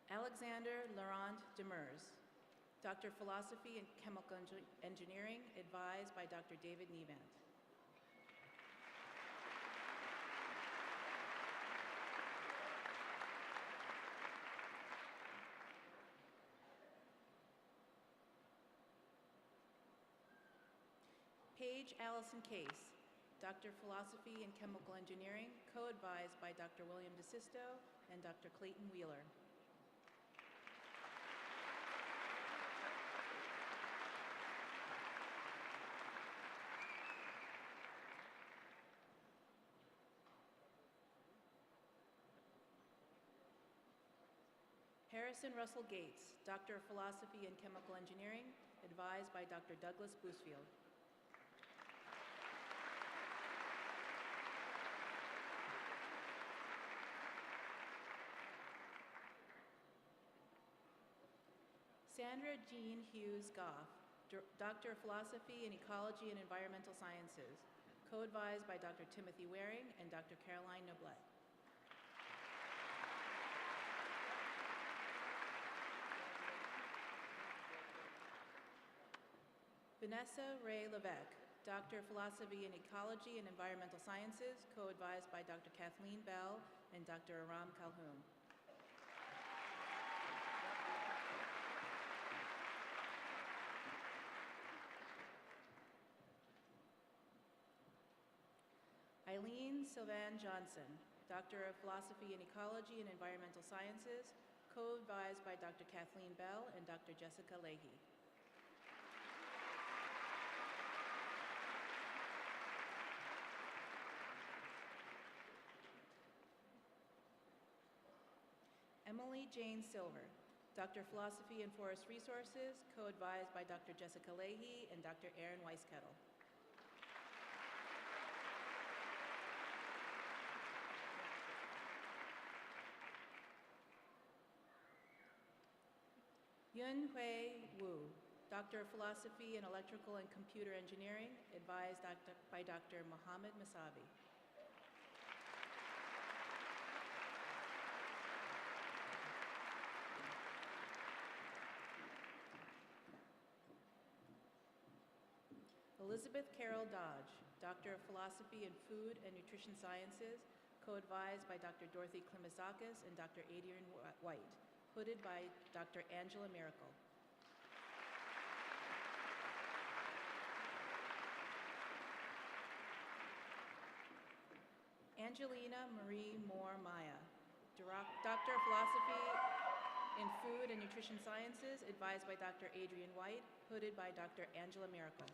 Alexander Laurent Demers, Doctor of Philosophy in Chemical Engineering, advised by Dr. David Nevant. Paige Allison Case, Doctor of Philosophy in Chemical Engineering, co-advised by Dr. William DeSisto and Dr. Clayton Wheeler. Harrison Russell Gates, Doctor of Philosophy in Chemical Engineering, advised by Dr. Douglas Boosfield. Sandra Jean Hughes Goff, Doctor of Philosophy in Ecology and Environmental Sciences, co-advised by Dr. Timothy Waring and Dr. Caroline Noblet. Vanessa Ray Levesque, Doctor of Philosophy in Ecology and Environmental Sciences, co-advised by Dr. Kathleen Bell and Dr. Aram Calhoun. Eileen Sylvan Johnson, Doctor of Philosophy in Ecology and Environmental Sciences, co-advised by Dr. Kathleen Bell and Dr. Jessica Leahy. Emily Jane Silver, Doctor of Philosophy in Forest Resources, co-advised by Dr. Jessica Leahy and Dr. Aaron Weiskettle. Yun Hui Wu, Doctor of Philosophy in Electrical and Computer Engineering, advised by Dr. Mohammed Masavi. Elizabeth Carol Dodge, Doctor of Philosophy in Food and Nutrition Sciences, co-advised by Dr. Dorothy Klimasakis and Dr. Adrian White, hooded by Dr. Angela Miracle. Angelina Marie Moore Maya, Doctor of Philosophy in Food and Nutrition Sciences, advised by Dr. Adrian White, hooded by Dr. Angela Miracle.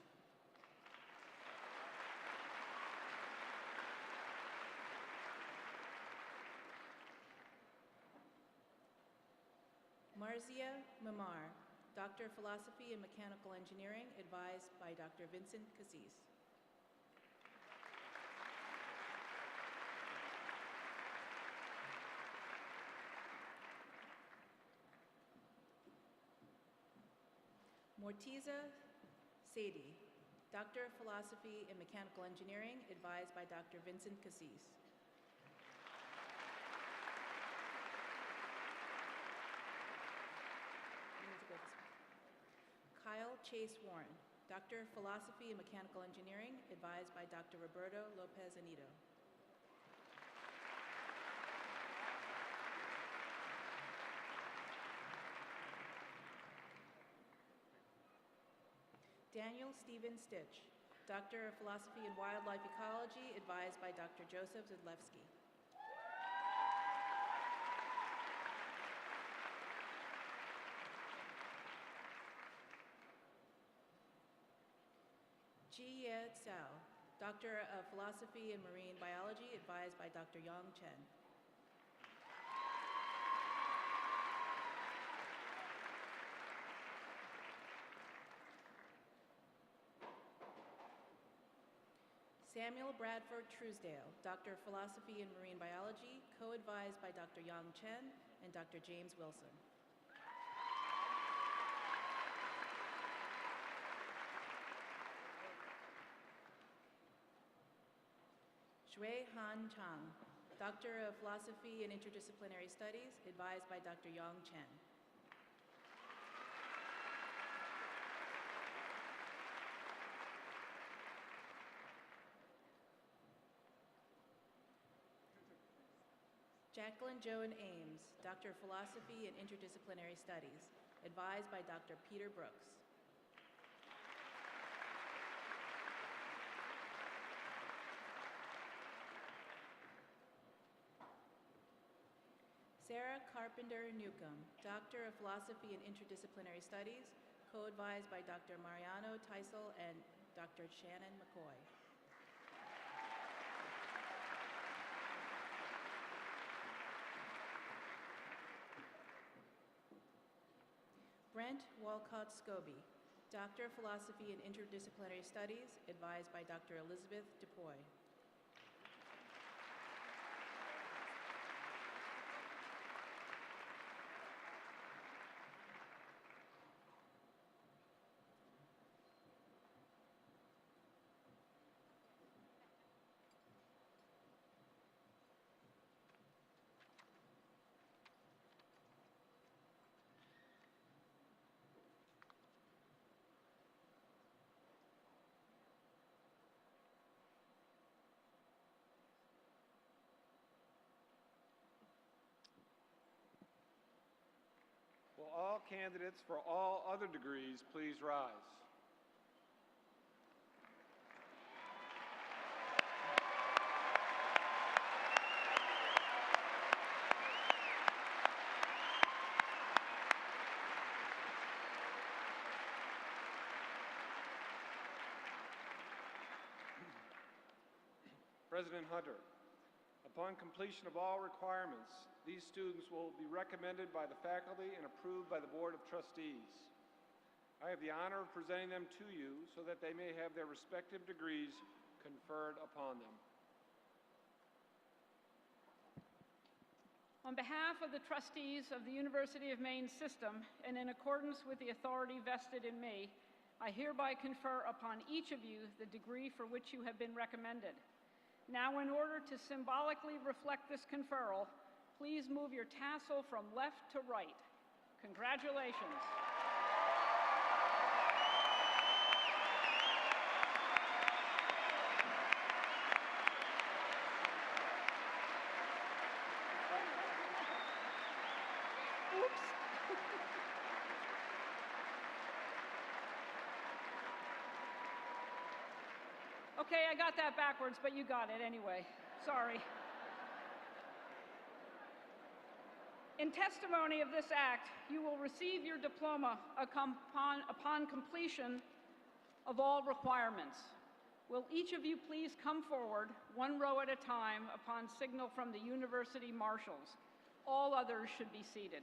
Marzia Mamar, Doctor of Philosophy in Mechanical Engineering, advised by Dr. Vincent Cassis. Mortiza Sadie, Doctor of Philosophy in Mechanical Engineering, advised by Dr. Vincent Cassis. You need to go this way. Kyle Chase Warren, Doctor of Philosophy in Mechanical Engineering, advised by Dr. Roberto Lopez Anito. Daniel Stephen Stitch, Doctor of Philosophy in Wildlife Ecology, advised by Dr. Joseph Zedlewski. Ji-Ye Tsao, Doctor of Philosophy in Marine Biology, advised by Dr. Yang Chen. Samuel Bradford Truesdale, Doctor of Philosophy in Marine Biology, co-advised by Dr. Yang Chen and Dr. James Wilson. Shui Han Chang, Doctor of Philosophy and Interdisciplinary Studies, advised by Dr. Yang Chen. Jacqueline Joan Ames, Doctor of Philosophy and Interdisciplinary Studies, advised by Dr. Peter Brooks. Sarah Carpenter Newcomb, Doctor of Philosophy and Interdisciplinary Studies, co-advised by Dr. Mariano Teisel and Dr. Shannon McCoy. Brent Walcott Scobie, Doctor of Philosophy and Interdisciplinary Studies, advised by Dr. Elizabeth DuPoy. Will all candidates for all other degrees please rise? President Hunter, upon completion of all requirements, these students will be recommended by the faculty and approved by the Board of Trustees. I have the honor of presenting them to you so that they may have their respective degrees conferred upon them. On behalf of the trustees of the University of Maine system, and in accordance with the authority vested in me, I hereby confer upon each of you the degree for which you have been recommended. Now, in order to symbolically reflect this conferral, please move your tassel from left to right. Congratulations. Oops. Okay, I got that backwards, but you got it anyway. Sorry. In testimony of this act, you will receive your diploma upon completion of all requirements. Will each of you please come forward, one row at a time, upon signal from the university marshals? All others should be seated.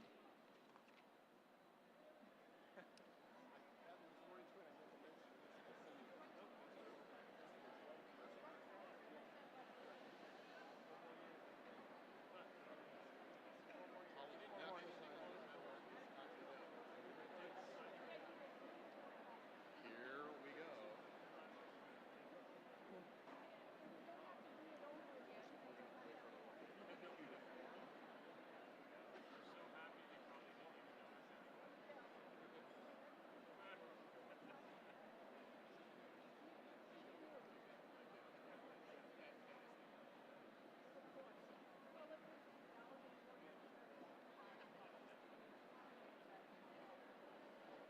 Here we go.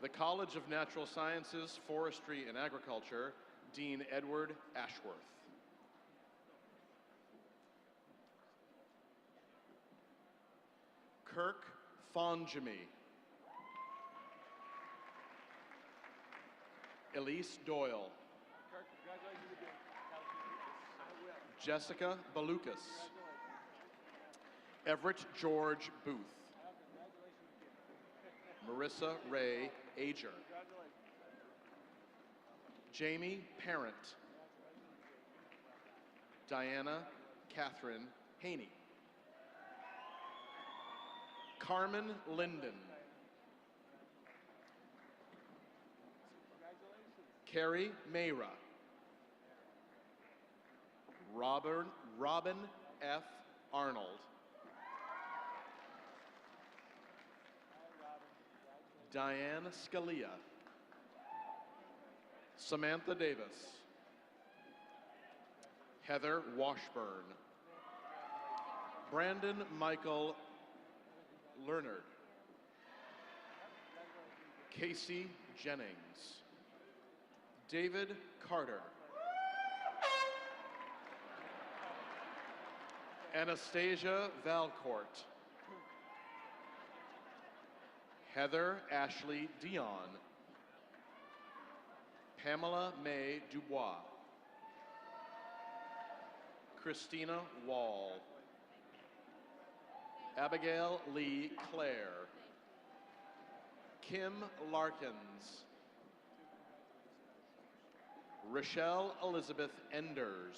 The College of Natural Sciences, Forestry, and Agriculture, Dean Edward Ashworth. Kirk Fonjimi. Elise Doyle. Jessica Balukas. Everett George Booth. Marissa Ray Ager. Jamie Parent. Diana Catherine Haney. Carmen Linden. Carrie Mayra. Robin F. Arnold. Diane Scalia. Samantha Davis. Heather Washburn. Brandon Michael Lerner. Casey Jennings. David Carter. Anastasia Valcourt. Heather Ashley Dion. Pamela May Dubois. Christina Wall. Abigail Lee Clare. Kim Larkins. Rochelle Elizabeth Enders.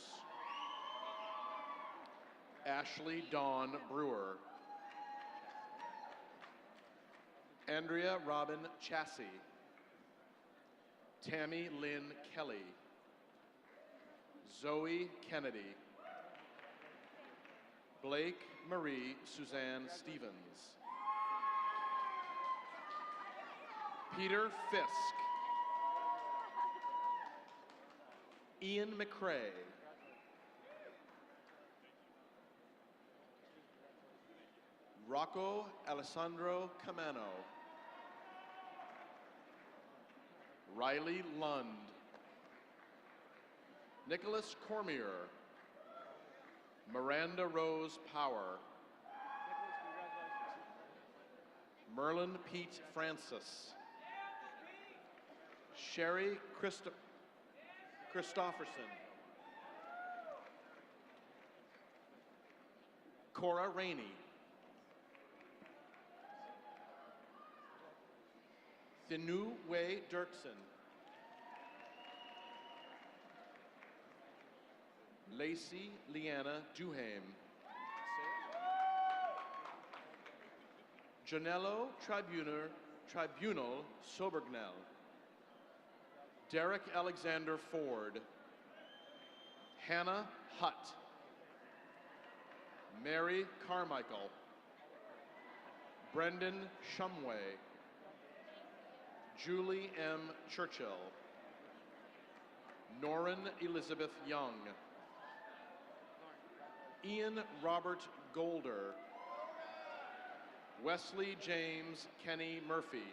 Ashley Dawn Brewer. Andrea Robin Chassie. Tammy Lynn Kelly. Zoe Kennedy. Blake Marie Suzanne Stevens. Peter Fisk. Ian McCrae. Rocco Alessandro Camano. Riley Lund. Nicholas Cormier. Miranda Rose Power. Merlin Pete Francis. Sherry Christofferson. Cora Rainey. Thinu Wei Dirksen. Lacey Leanna Duhame. Janello Tribunal Sobergnell. Derek Alexander Ford. Hannah Hutt. Mary Carmichael. Brendan Shumway. Julie M. Churchill. Norrin Elizabeth Young. Ian Robert Golder. Wesley James Kenny Murphy.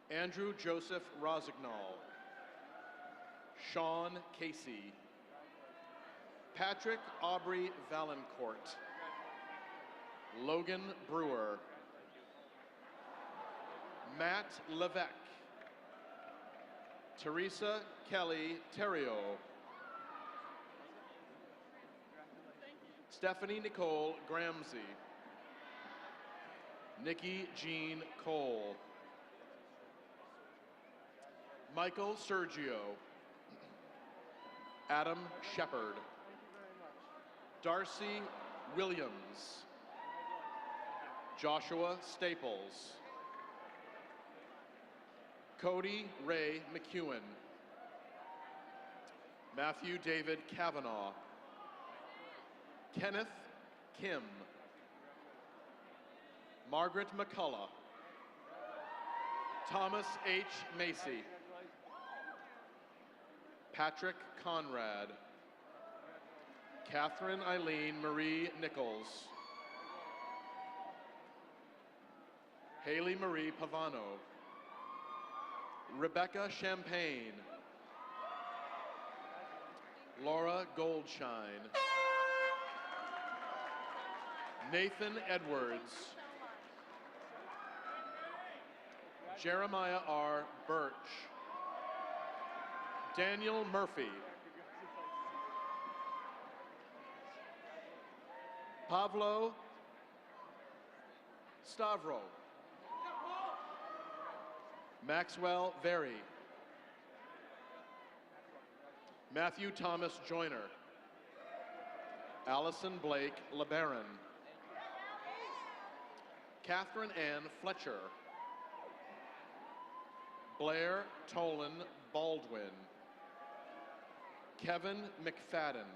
Andrew Joseph Rosignol. Sean Casey. Patrick Aubrey Valancourt. Logan Brewer. Matt Levesque. Teresa Kelly Terrio. Stephanie Nicole Gramsey. Nikki Jean Cole. Michael Sergio. Adam Shepard. Darcy Williams. Joshua Staples. Cody Ray McEwen. Matthew David Kavanaugh. Kenneth Kim. Margaret McCullough. Thomas H. Macy. Patrick Conrad. Catherine Eileen Marie Nichols. Haley Marie Pavano, Rebecca Champagne, Laura Goldshine, Nathan Edwards, Jeremiah R. Birch, Daniel Murphy, Pavlo Stavro, Maxwell Very, Matthew Thomas Joyner, Allison Blake LeBaron, Catherine Ann Fletcher, Blair Tolan Baldwin, Kevin McFadden,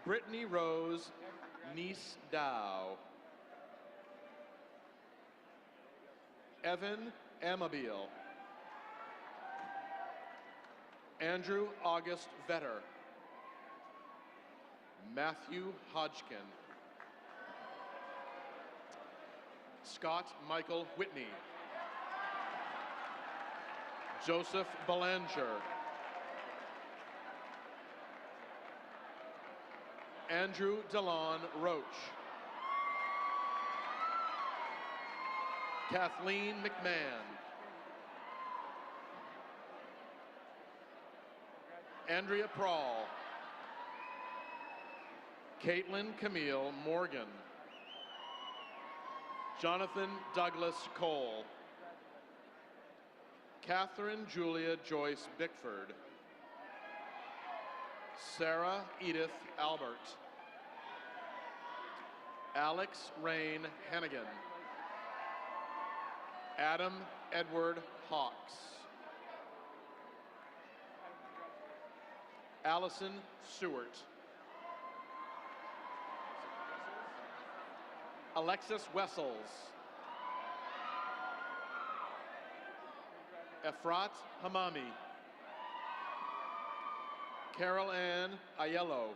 Brittany Rose Nice Dow, Evan Amabile, Andrew August Vetter, Matthew Hodgkin, Scott Michael Whitney, Joseph Belanger, Andrew DeLon Roach, Kathleen McMahon, Andrea Prawl, Caitlin Camille Morgan, Jonathan Douglas Cole, Catherine Julia Joyce Bickford, Sarah Edith Albert, Alex Rain Hannigan, Adam Edward Hawks, Allison Seward, Alexis Wessels, Efrat Hamami, Carol Ann Aiello,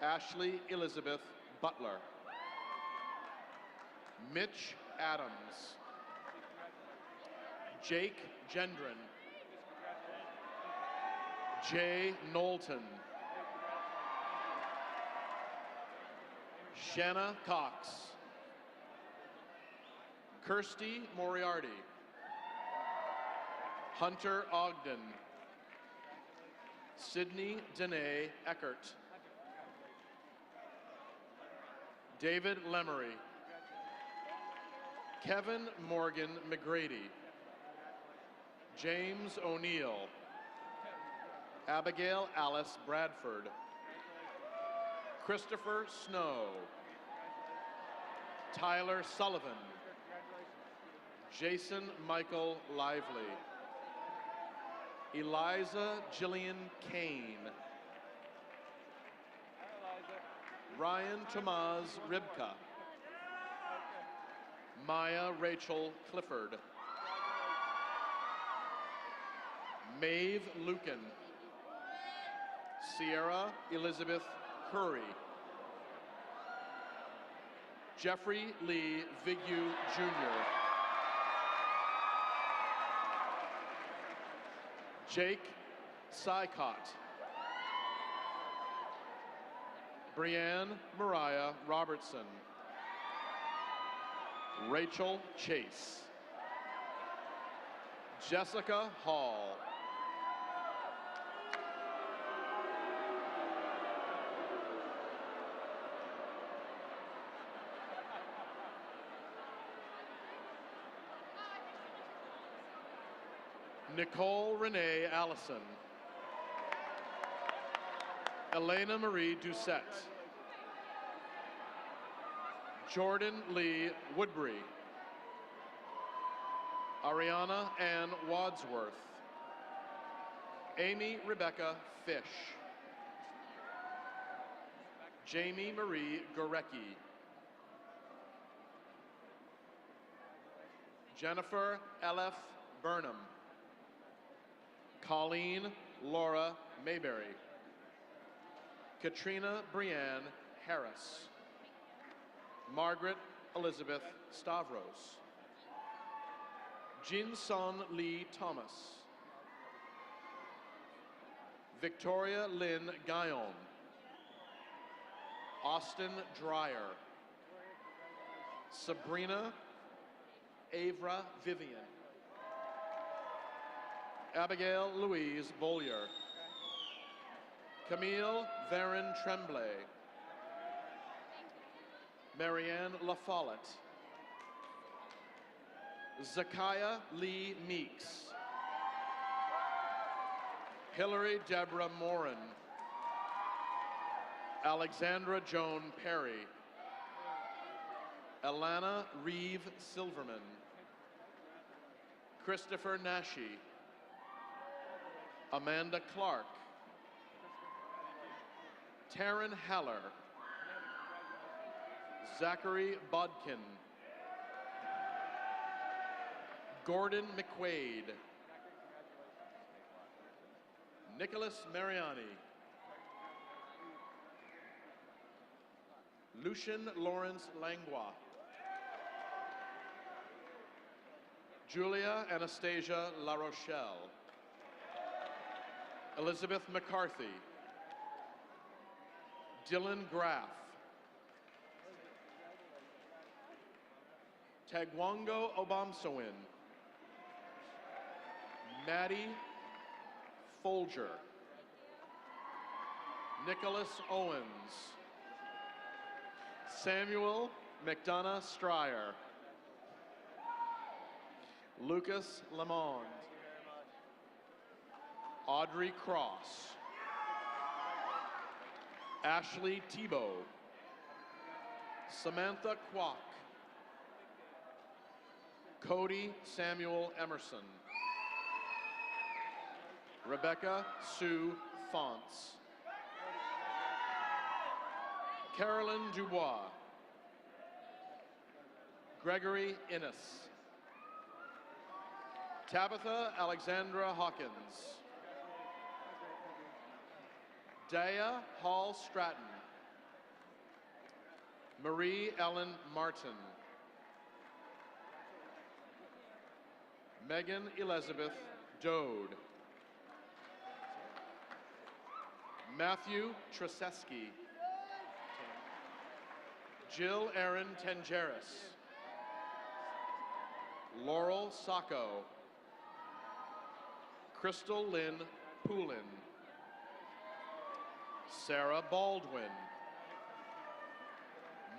Ashley Elizabeth Butler, Mitch Adams, Jake Gendron, Jay Knowlton, Shanna Cox, Kirsty Moriarty, Hunter Ogden, Sydney Danae Eckert, David Lemery, Kevin Morgan McGrady, James O'Neill, Abigail Alice Bradford, Christopher Snow, Tyler Sullivan, Jason Michael Lively, Eliza Jillian Kane, Ryan Tomaz Ribka, Maya Rachel Clifford, Maeve Lucan, Sierra Elizabeth Curry, Jeffrey Lee Vigu Jr., Jake Sykott, Brianne Mariah Robertson, Rachel Chase, Jessica Hall, Nicole Renee Allison, Elena Marie Doucette, Jordan Lee Woodbury, Ariana Ann Wadsworth, Amy Rebecca Fish, Jamie Marie Gorecki, Jennifer L.F. Burnham, Colleen Laura Mayberry, Katrina Brianne Harris, Margaret Elizabeth Stavros. Jin-Son Lee Thomas. Victoria Lynn Guyon. Austin Dreyer. Sabrina Avra Vivian. Abigail Louise Bollier. Camille Varin Tremblay. Marianne LaFollette. Zakiah Lee Meeks. Hillary Deborah Morin. Alexandra Joan Perry. Alana Reeve Silverman. Christopher Nashi. Amanda Clark. Taryn Haller. Zachary Bodkin. Gordon McQuaid. Nicholas Mariani. Lucian Lawrence Langlois. Julia Anastasia La Rochelle. Elizabeth McCarthy. Dylan Graff. Tagwango Obamsawin. Maddie Folger. Nicholas Owens. Samuel McDonough Stryer. Lucas Lamond. Audrey Cross. Ashley Tebow. Samantha Kwok. Cody Samuel Emerson. Rebecca Sue Fonts. Carolyn Dubois. Gregory Innes. Tabitha Alexandra Hawkins. Daya Hall Stratton. Marie Ellen Martin. Megan Elizabeth Dode. Matthew Treseski. Jill Erin Tengeris. Laurel Sacco. Crystal Lynn Poulin. Sarah Baldwin.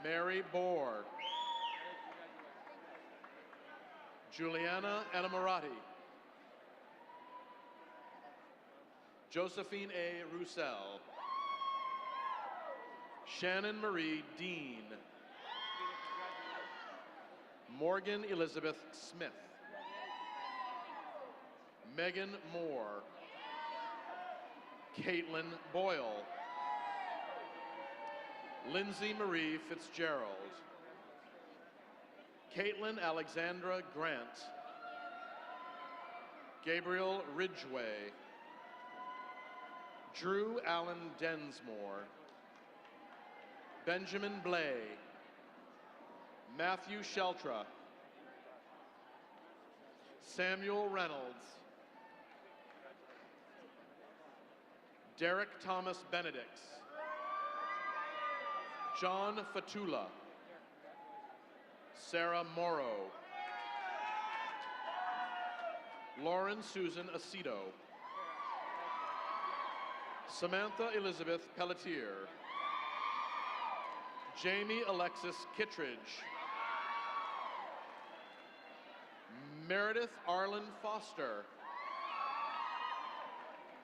Mary Bohr. Juliana Anamorati. Josephine A. Roussel. Shannon Marie Dean. Morgan Elizabeth Smith. Megan Moore. Caitlin Boyle. Lindsay Marie Fitzgerald. Caitlin Alexandra Grant. Gabriel Ridgway. Drew Allen Densmore. Benjamin Blay. Matthew Sheltra. Samuel Reynolds. Derek Thomas Benedicts. John Fatula. Sarah Morrow. Lauren Susan Aceto. Samantha Elizabeth Pelletier. Jamie Alexis Kittredge. Meredith Arlen Foster.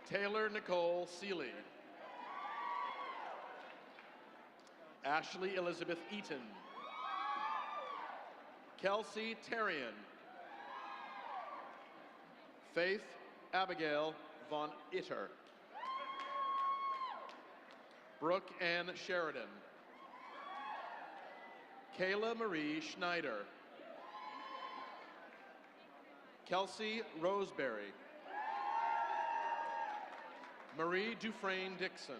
Taylor Nicole Seeley. Ashley Elizabeth Eaton. Kelsey Terrian. Faith Abigail Von Itter. Brooke Ann Sheridan. Kayla Marie Schneider. Kelsey Roseberry. Marie Dufresne Dixon.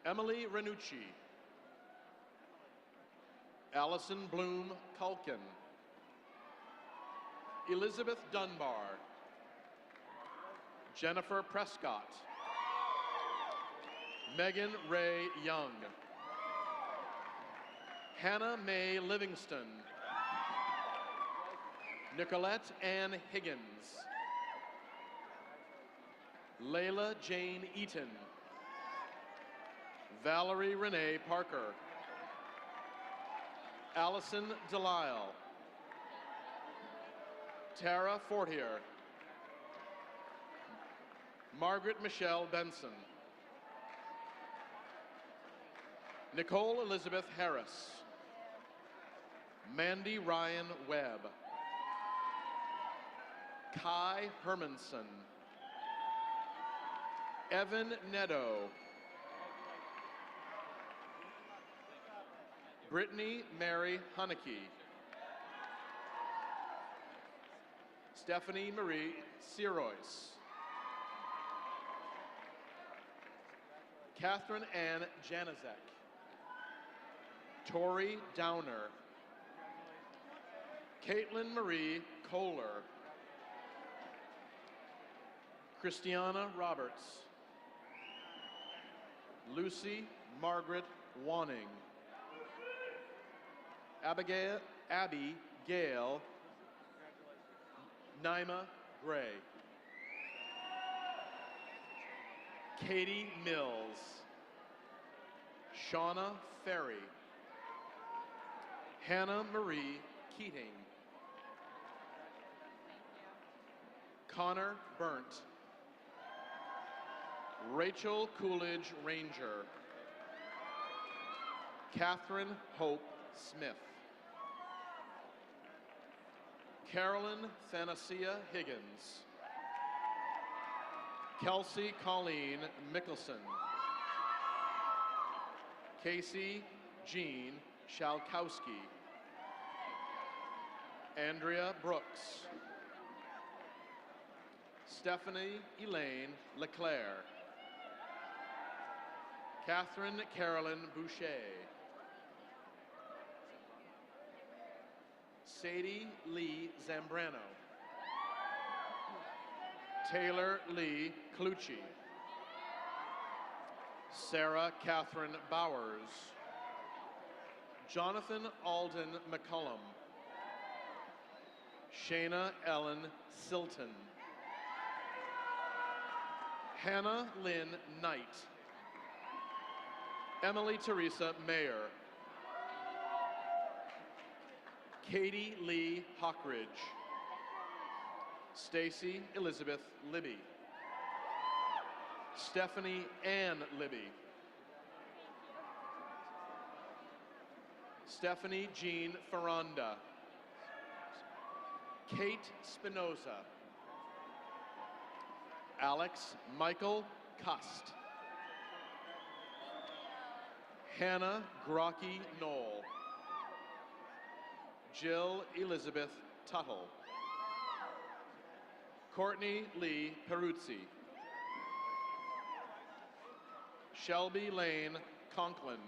Emily Renucci. Allison Bloom Culkin. Elizabeth Dunbar. Jennifer Prescott. Megan Ray Young. Hannah Mae Livingston. Nicolette Ann Higgins. Layla Jane Eaton. Valerie Renee Parker. Allison Delisle. Tara Fortier. Margaret Michelle Benson. Nicole Elizabeth Harris. Mandy Ryan Webb. Kai Hermanson. Evan Nedo. Brittany Mary Hunnicky. Stephanie Marie Sirois. Catherine Ann Janizek. Tori Downer. Caitlin Marie Kohler. Christiana Roberts. Lucy Margaret Wanning. Abby Gale Naima Gray. Katie Mills. Shauna Ferry. Hannah Marie Keating. Connor Burnt. Rachel Coolidge Ranger. Catherine Hope Smith. Carolyn Thanasia Higgins. Kelsey Colleen Mickelson. Casey Jean Shalkowski. Andrea Brooks. Stephanie Elaine Leclerc. Catherine Carolyn Boucher. Sadie Lee Zambrano. Taylor Lee Clucci. Sarah Catherine Bowers. Jonathan Alden McCullum. Shayna Ellen Silton. Hannah Lynn Knight. Emily Teresa Mayer. Katie Lee Hockridge. Stacy Elizabeth Libby. Stephanie Ann Libby. Stephanie Jean Ferranda. Kate Spinoza. Alex Michael Cust. Hannah Grocky Knoll. Jill Elizabeth Tuttle. Courtney Lee Peruzzi. Shelby Lane Conklin.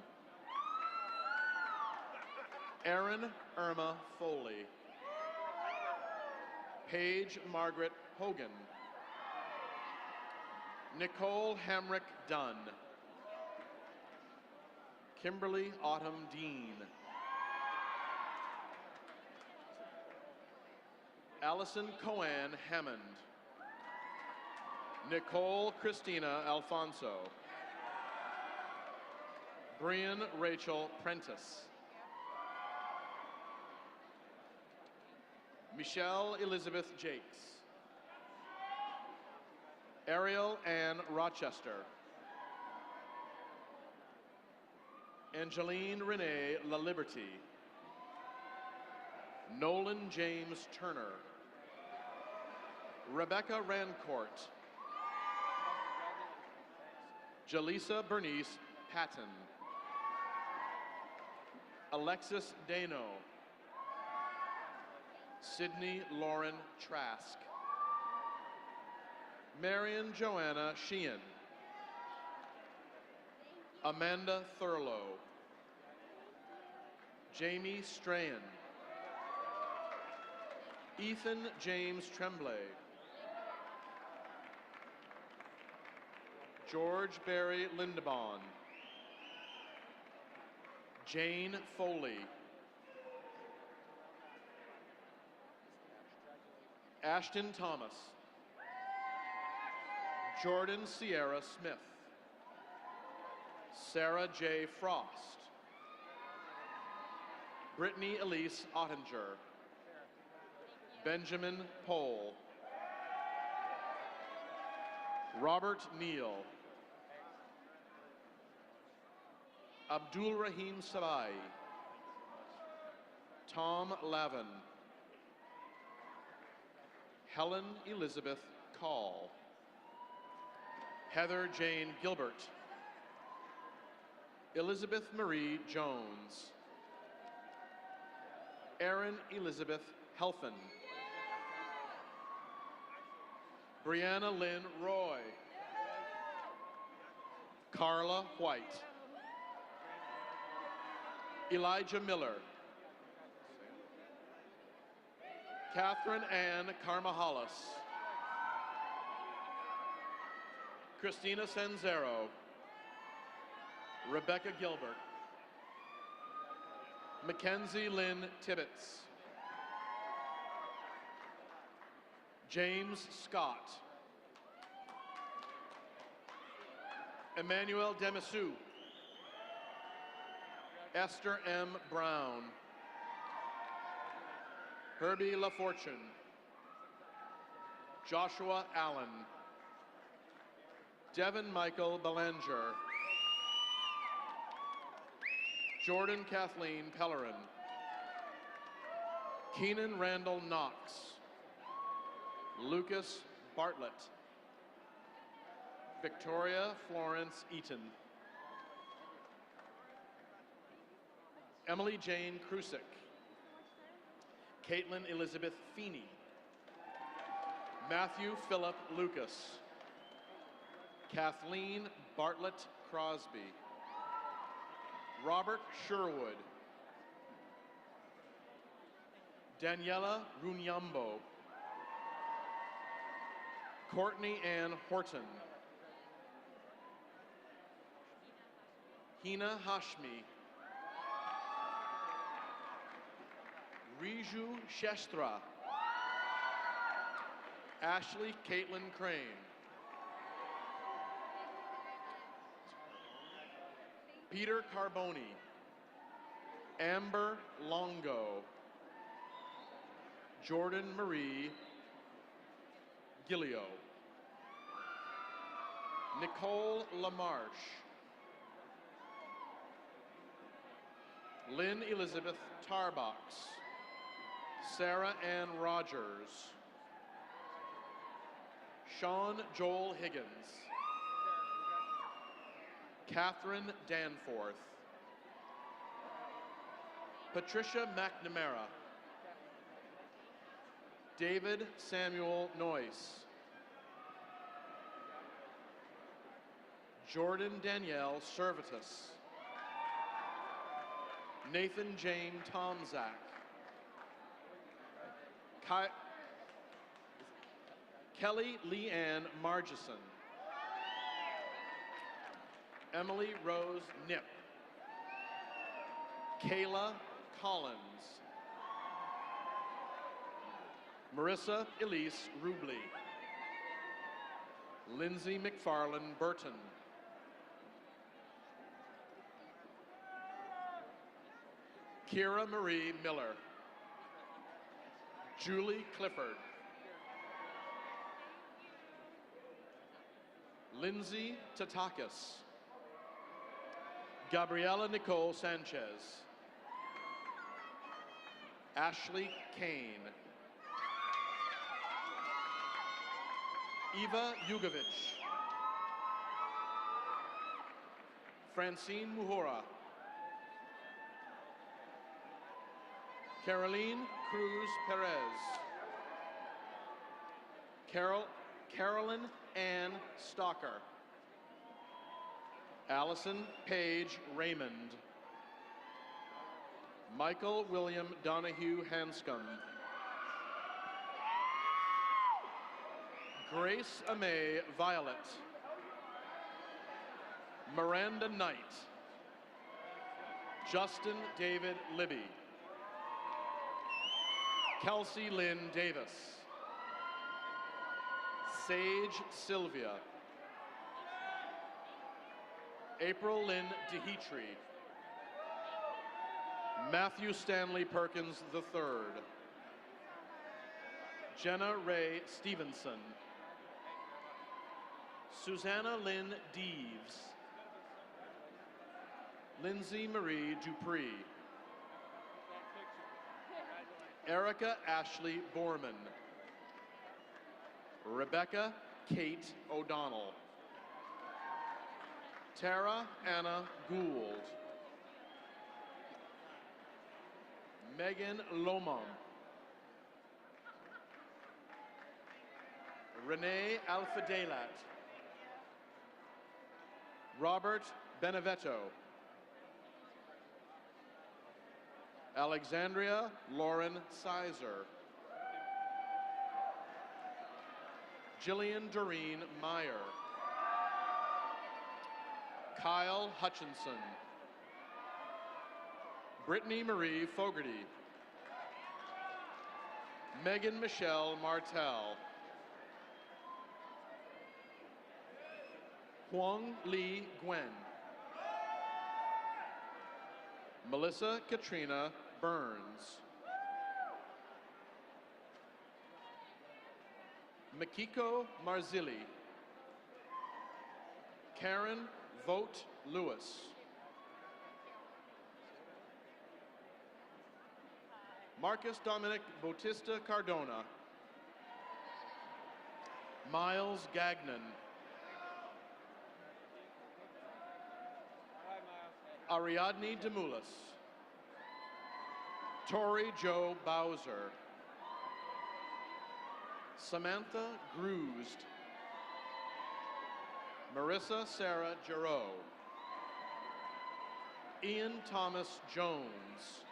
Erin Irma Foley. Paige Margaret Hogan. Nicole Hamrick Dunn. Kimberly Autumn Dean. Allison Coan Hammond. Nicole Christina Alfonso. Brian Rachel Prentice. Michelle Elizabeth Jakes. Ariel Ann Rochester. Angeline Renee LaLiberty. Nolan James Turner. Rebecca Rancourt. Jaleesa Bernice Patton. Alexis Dano. Sydney Lauren Trask. Marion Joanna Sheehan. Amanda Thurlow. Jamie Strahan, Ethan James Tremblay, George Barry Lindebon, Jane Foley, Ashton Thomas, Jordan Sierra Smith, Sarah J. Frost, Brittany Elise Ottinger, Benjamin Pohl, Robert Neal, Abdul Rahim Sabai, Tom Lavin, Helen Elizabeth Call, Heather Jane Gilbert, Elizabeth Marie Jones, Erin Elizabeth Helfin, Brianna Lynn Roy, Carla White, Elijah Miller, Catherine Ann Carmahalis, Christina Senzero, Rebecca Gilbert, Mackenzie Lynn Tibbetts, James Scott, Emmanuel Demisu, Esther M. Brown, Herbie LaFortune, Joshua Allen, Devin Michael Belanger, Jordan Kathleen Pellerin, Keenan Randall Knox, Lucas Bartlett, Victoria Florence Eaton, Emily Jane Krusick, Caitlin Elizabeth Feeney, Matthew Philip Lucas, Kathleen Bartlett Crosby, Robert Sherwood, Daniela Runyambo, Courtney Ann Horton, Hina Hashmi, Riju Shestra, Ashley Caitlin Crane, Peter Carboni, Amber Longo, Jordan Marie Gillio, Nicole LaMarche, Lynn Elizabeth Tarbox, Sarah Ann Rogers, Sean Joel Higgins, Catherine Danforth, Patricia McNamara, David Samuel Noyce, Jordan Danielle Servetus, Nathan Jane Tomzak, Kelly Leanne Margison, Emily Rose Nip, Kayla Collins, Marissa Elise Rubley, Lindsay McFarland Burton, Kira Marie Miller, Julie Clifford, Lindsay Tatakis, Gabriela Nicole Sanchez, Ashley Kane, Eva Yugovich, Francine Muhora, Caroline Cruz Perez, Carolyn Ann Stalker, Allison Paige Raymond, Michael William Donahue Hanscom. Grace Amay Violet. Miranda Knight. Justin David Libby. Kelsey Lynn Davis. Sage Sylvia. April Lynn DeHetri. Matthew Stanley Perkins III. Jenna Ray Stevenson. Susanna Lynn Deeves. Lindsay Marie Dupree. Erica Ashley Borman. Rebecca Kate O'Donnell. Tara Anna Gould. Megan Lomon. Renee Alfadelat. Robert Benevetto. Alexandria Lauren Sizer. Jillian Doreen Meyer. Kyle Hutchinson. Brittany Marie Fogarty. Megan Michelle Martell. Huang Lee Gwen. Melissa Katrina Burns. Makiko Marzilli. Karen Vogt Lewis. Marcus Dominic Bautista Cardona. Miles Gagnon. Ariadne Demoulas. Tori Jo Bowser. Samantha Grusd. Marissa Sarah Giroux. Ian Thomas Jones.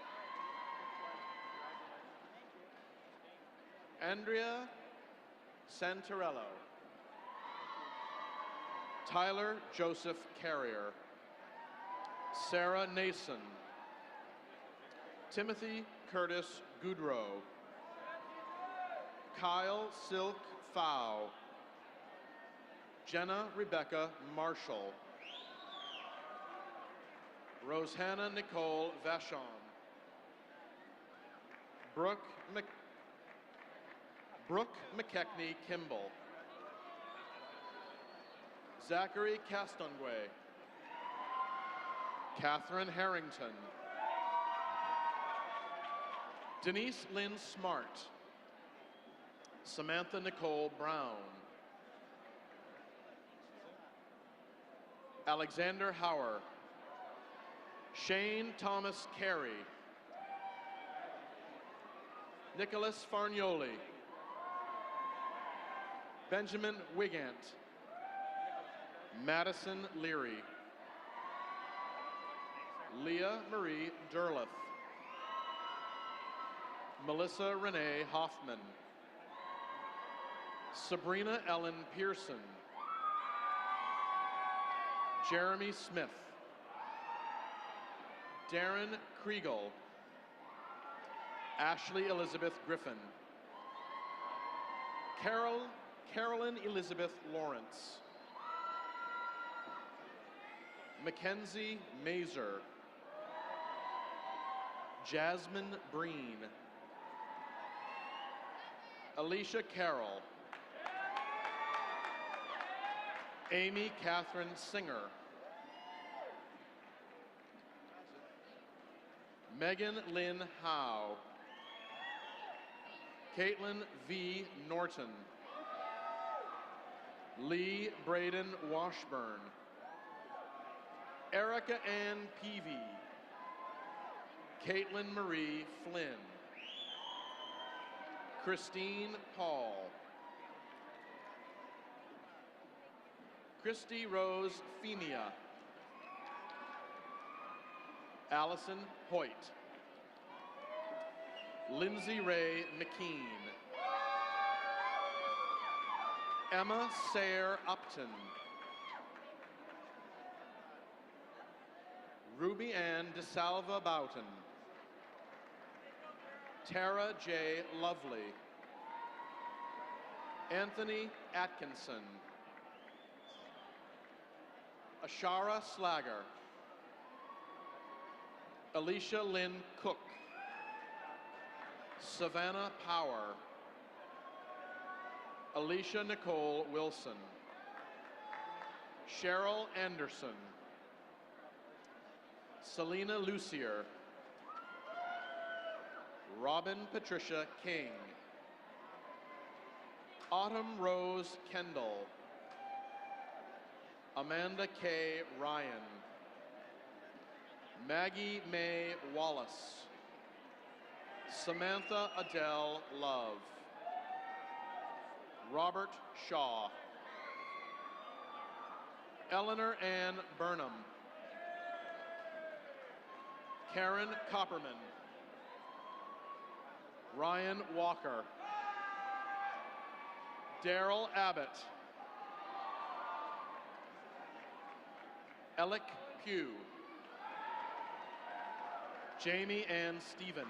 Andrea Santarello. Tyler Joseph Carrier. Sarah Nason. Timothy Curtis Goodrow. Kyle Silk Fow. Jenna Rebecca Marshall. Rosanna Nicole Vachon. Brooke McKechnie Kimball. Zachary Castonguay. Catherine Harrington. Denise Lynn Smart. Samantha Nicole Brown. Alexander Hauer. Shane Thomas Carey. Nicholas Farnioli. Benjamin Wigant. Madison Leary. Leah Marie Derleth. Melissa Renee Hoffman. Sabrina Ellen Pearson. Jeremy Smith. Darren Kriegel. Ashley Elizabeth Griffin. Carolyn Elizabeth Lawrence. Mackenzie Mazer. Jasmine Breen. Alicia Carroll. Amy Catherine Singer. Megan Lynn Howe. Caitlin V. Norton. Lee Braden Washburn. Erica Ann Peavy. Caitlin Marie Flynn. Christine Paul. Christy Rose Femia. Allison Hoyt. Lindsay Ray McKean. Emma Sayre Upton. Ruby Ann DeSalva Boughton. Tara J. Lovely. Anthony Atkinson. Ashara Slager. Alicia Lynn Cook. Savannah Power. Alicia Nicole Wilson. Cheryl Anderson. Selena Lucier. Robin Patricia King. Autumn Rose Kendall. Amanda K. Ryan. Maggie Mae Wallace. Samantha Adele Love. Robert Shaw. Eleanor Ann Burnham. Karen Copperman. Ryan Walker. Daryl Abbott. Alec Pugh. Jamie Ann Stephen.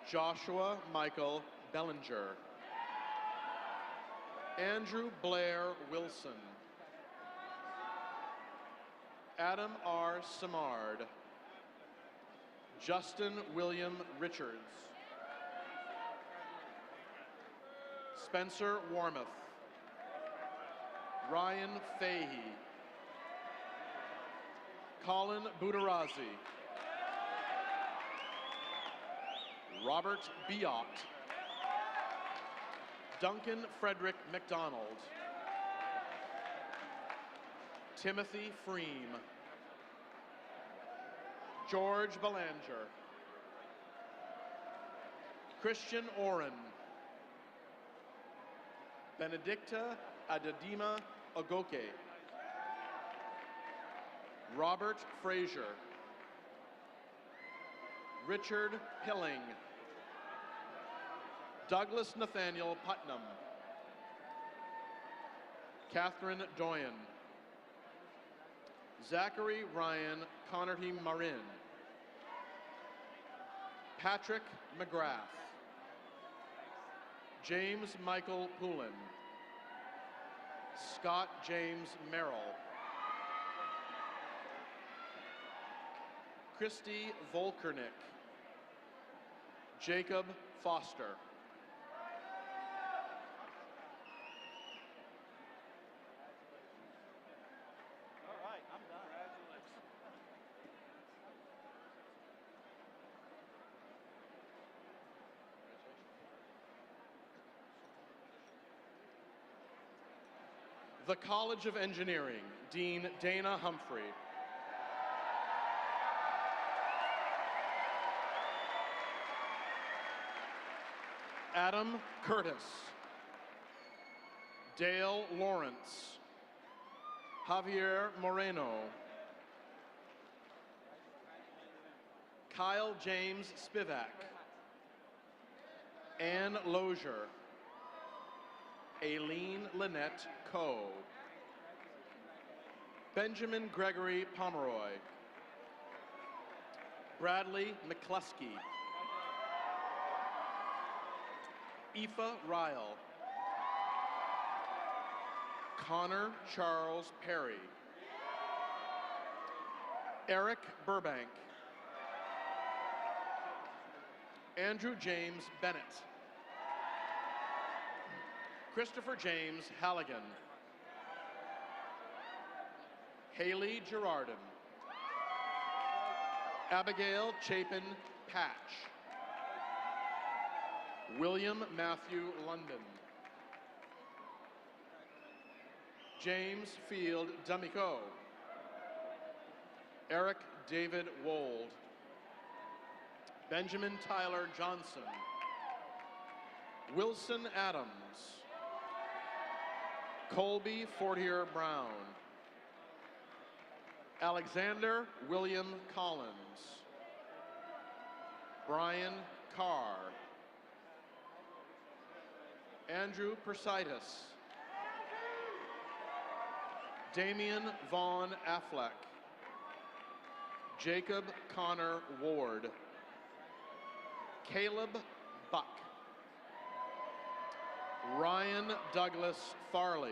Joshua Michael Bellinger. Andrew Blair Wilson. Adam R. Samard. Justin William Richards. Spencer Warmoth. Ryan Fahey. Colin Budarazi. Robert Biot. Duncan Frederick McDonald. Timothy Freem. George Belanger. Christian Oren. Benedicta Adedima Ogoke. Robert Frazier. Richard Pilling. Douglas Nathaniel Putnam. Catherine Doyen. Zachary Ryan Connerty Marin. Patrick McGrath. James Michael Poulin. Scott James Merrill. Christy Volkernick. Jacob Foster. The College of Engineering, Dean Dana Humphrey. Adam Curtis. Dale Lawrence. Javier Moreno. Kyle James Spivak. Ann Lozier. Aileen Lynette Coe. Benjamin Gregory Pomeroy. Bradley McCluskey. Aoife Ryle. Connor Charles Perry. Eric Burbank. Andrew James Bennett. Christopher James Halligan. Haley Gerardin. Abigail Chapin Patch. William Matthew London. James Field D'Amico. Eric David Wold. Benjamin Tyler Johnson. Wilson Adams. Colby Fortier Brown. Alexander William Collins. Brian Carr. Andrew Persaitis. Damian Vaughn Affleck. Jacob Connor Ward. Caleb Buck. Ryan Douglas Farley.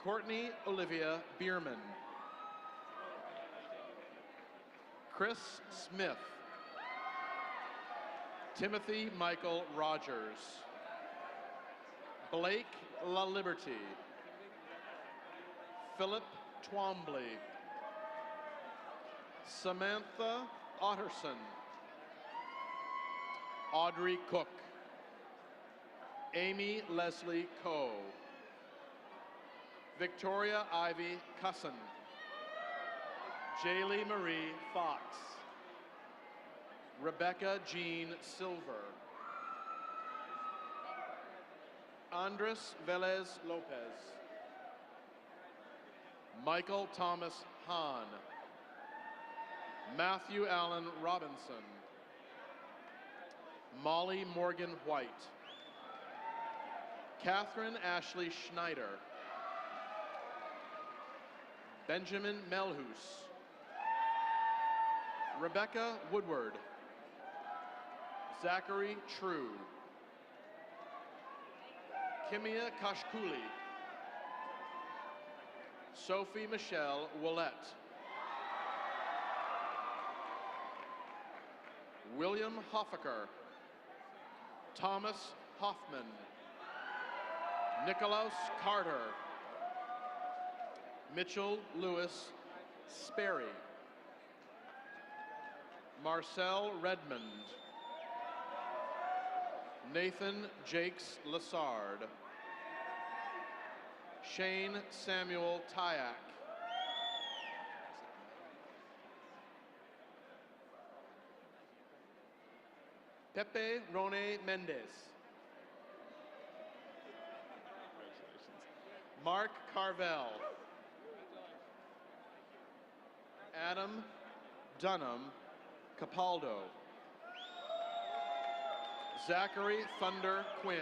Courtney Olivia Bierman. Chris Smith. Timothy Michael Rogers. Blake La Liberty. Philip Twombly. Samantha Otterson. Audrey Cook. Amy Leslie Coe. Victoria Ivy Cusson. Jaylee Marie Fox. Rebecca Jean Silver. Andres Velez Lopez. Michael Thomas Hahn. Matthew Allen Robinson. Molly Morgan White. Catherine Ashley Schneider. Benjamin Melhus. Rebecca Woodward. Zachary True. Kimia Kashkuli. Sophie Michelle Willette. William Hoffaker. Thomas Hoffman. Nikolaus Carter. Mitchell Lewis Sperry. Marcel Redmond. Nathan Jakes Lassard. Shane Samuel Tyak. Pepe Rone Mendez. Mark Carvel. Adam Dunham Capaldo. Zachary Thunder Quinn.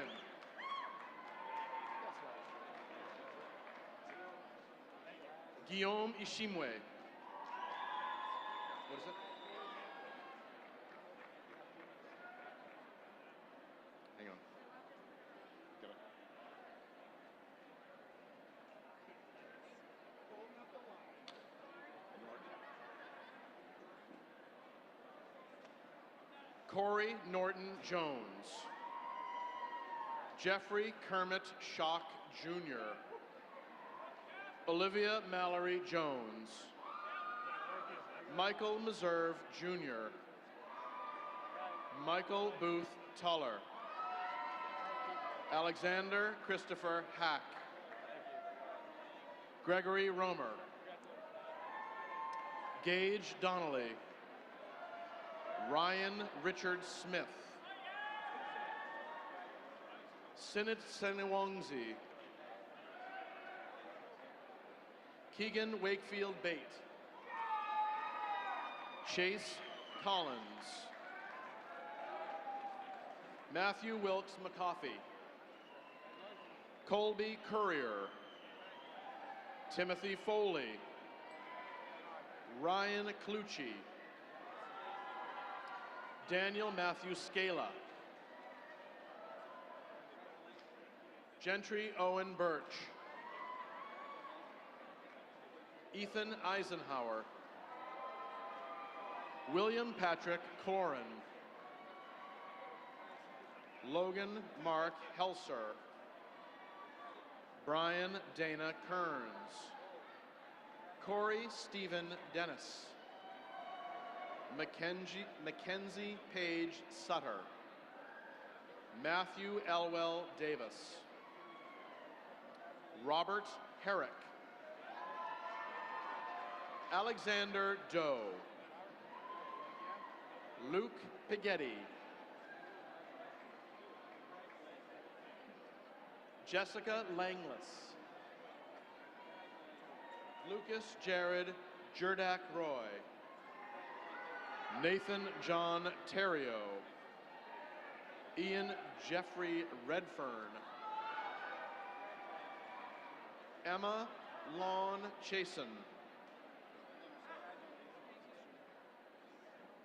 Guillaume Ishimwe. What is it? Hang on. Get it. Corey Norton Jones. Jeffrey Kermit Schock Jr. Olivia Mallory Jones. Michael Meserve Jr. Michael Booth Tuller. Alexander Christopher Hack. Gregory Romer. Gage Donnelly. Ryan Richard Smith. Sinit Senewongzi. Keegan Wakefield Bate. Chase Collins. Matthew Wilkes McCoffey. Colby Courier. Timothy Foley. Ryan Clucci. Daniel Matthew Scala. Gentry Owen Birch. Ethan Eisenhower. William Patrick Corin. Logan Mark Helser. Brian Dana Kearns. Corey Stephen Dennis. Mackenzie Page Sutter. Matthew Elwell Davis. Robert Herrick. Alexander Doe. Luke Pighetti. Jessica Langless. Lucas Jared Jerdak Roy. Nathan John Terrio. Ian Jeffrey Redfern. Emma Lon Chasen.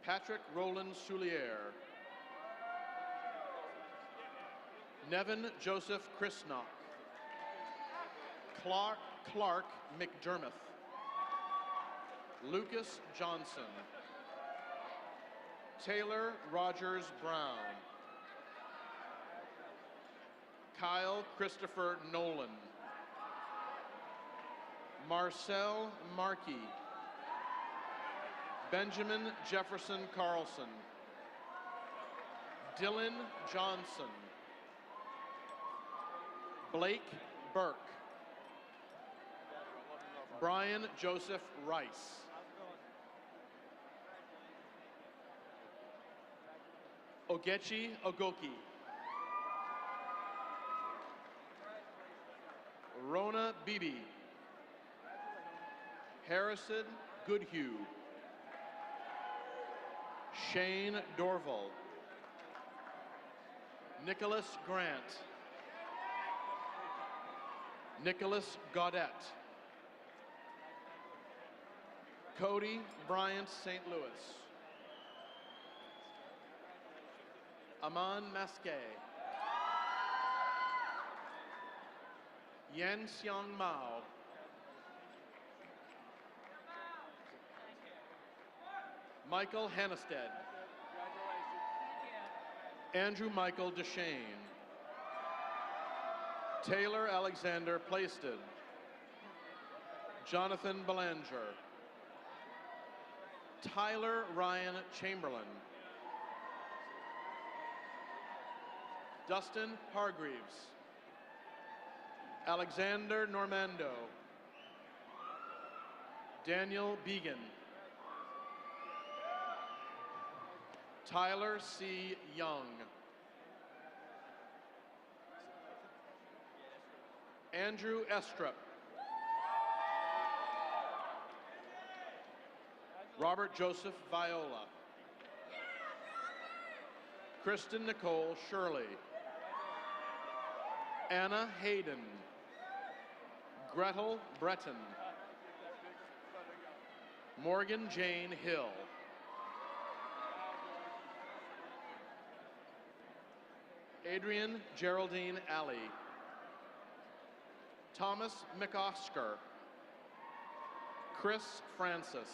Patrick Roland Soulier. Nevin Joseph Chrisnock. Clark McDermott. Lucas Johnson. Taylor Rogers Brown. Kyle Christopher Nolan. Marcel Markey. Benjamin Jefferson Carlson. Dylan Johnson. Blake Burke. Brian Joseph Rice. Ogechi Ogoki. Rona Bibi. Harrison Goodhue. Shane Dorval. Nicholas Grant. Nicholas Gaudette. Cody Bryant St. Louis. Aman Masquet. Yan Xiang Mao. Michael Hannestead. Andrew Michael Deshane. Taylor Alexander Plaisted. Jonathan Belanger. Tyler Ryan Chamberlain. Dustin Hargreaves. Alexander Normando. Daniel Began. Tyler C. Young. Andrew Estrup. Robert Joseph Viola. Kristen Nicole Shirley. Anna Hayden. Gretel Breton. Morgan Jane Hill. Adrian Geraldine Alley. Thomas McOsker. Chris Francis.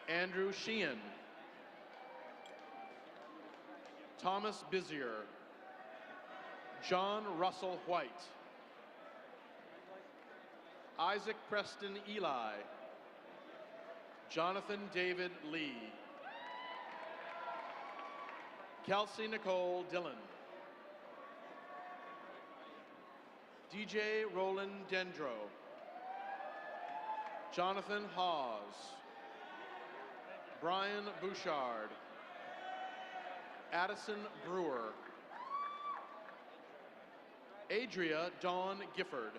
Andrew Sheehan. Thomas Bizier. John Russell White. Isaac Preston Eli. Jonathan David Lee. Kelsey Nicole Dillon. DJ Roland Dendro. Jonathan Hawes. Brian Bouchard. Addison Brewer. Adria Dawn Gifford.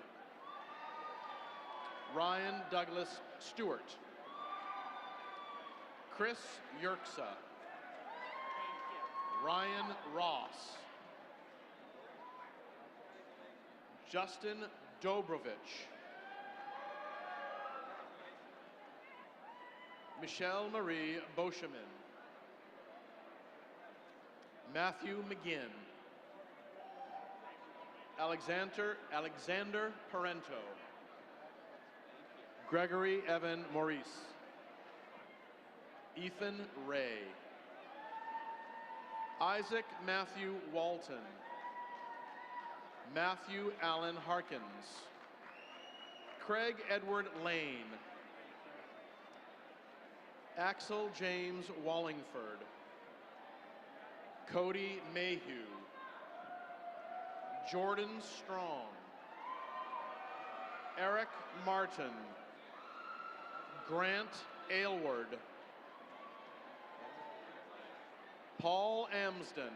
Ryan Douglas Stewart. Chris Yerksa. Ryan Ross. Justin Dobrovich. Michelle Marie Boscheman. Matthew McGinn. Alexander Parento. Gregory Evan Maurice. Ethan Ray. Isaac Matthew Walton. Matthew Allen Harkins. Craig Edward Lane. Axel James Wallingford. Cody Mayhew. Jordan Strong. Eric Martin. Grant Aylward. Paul Amsden.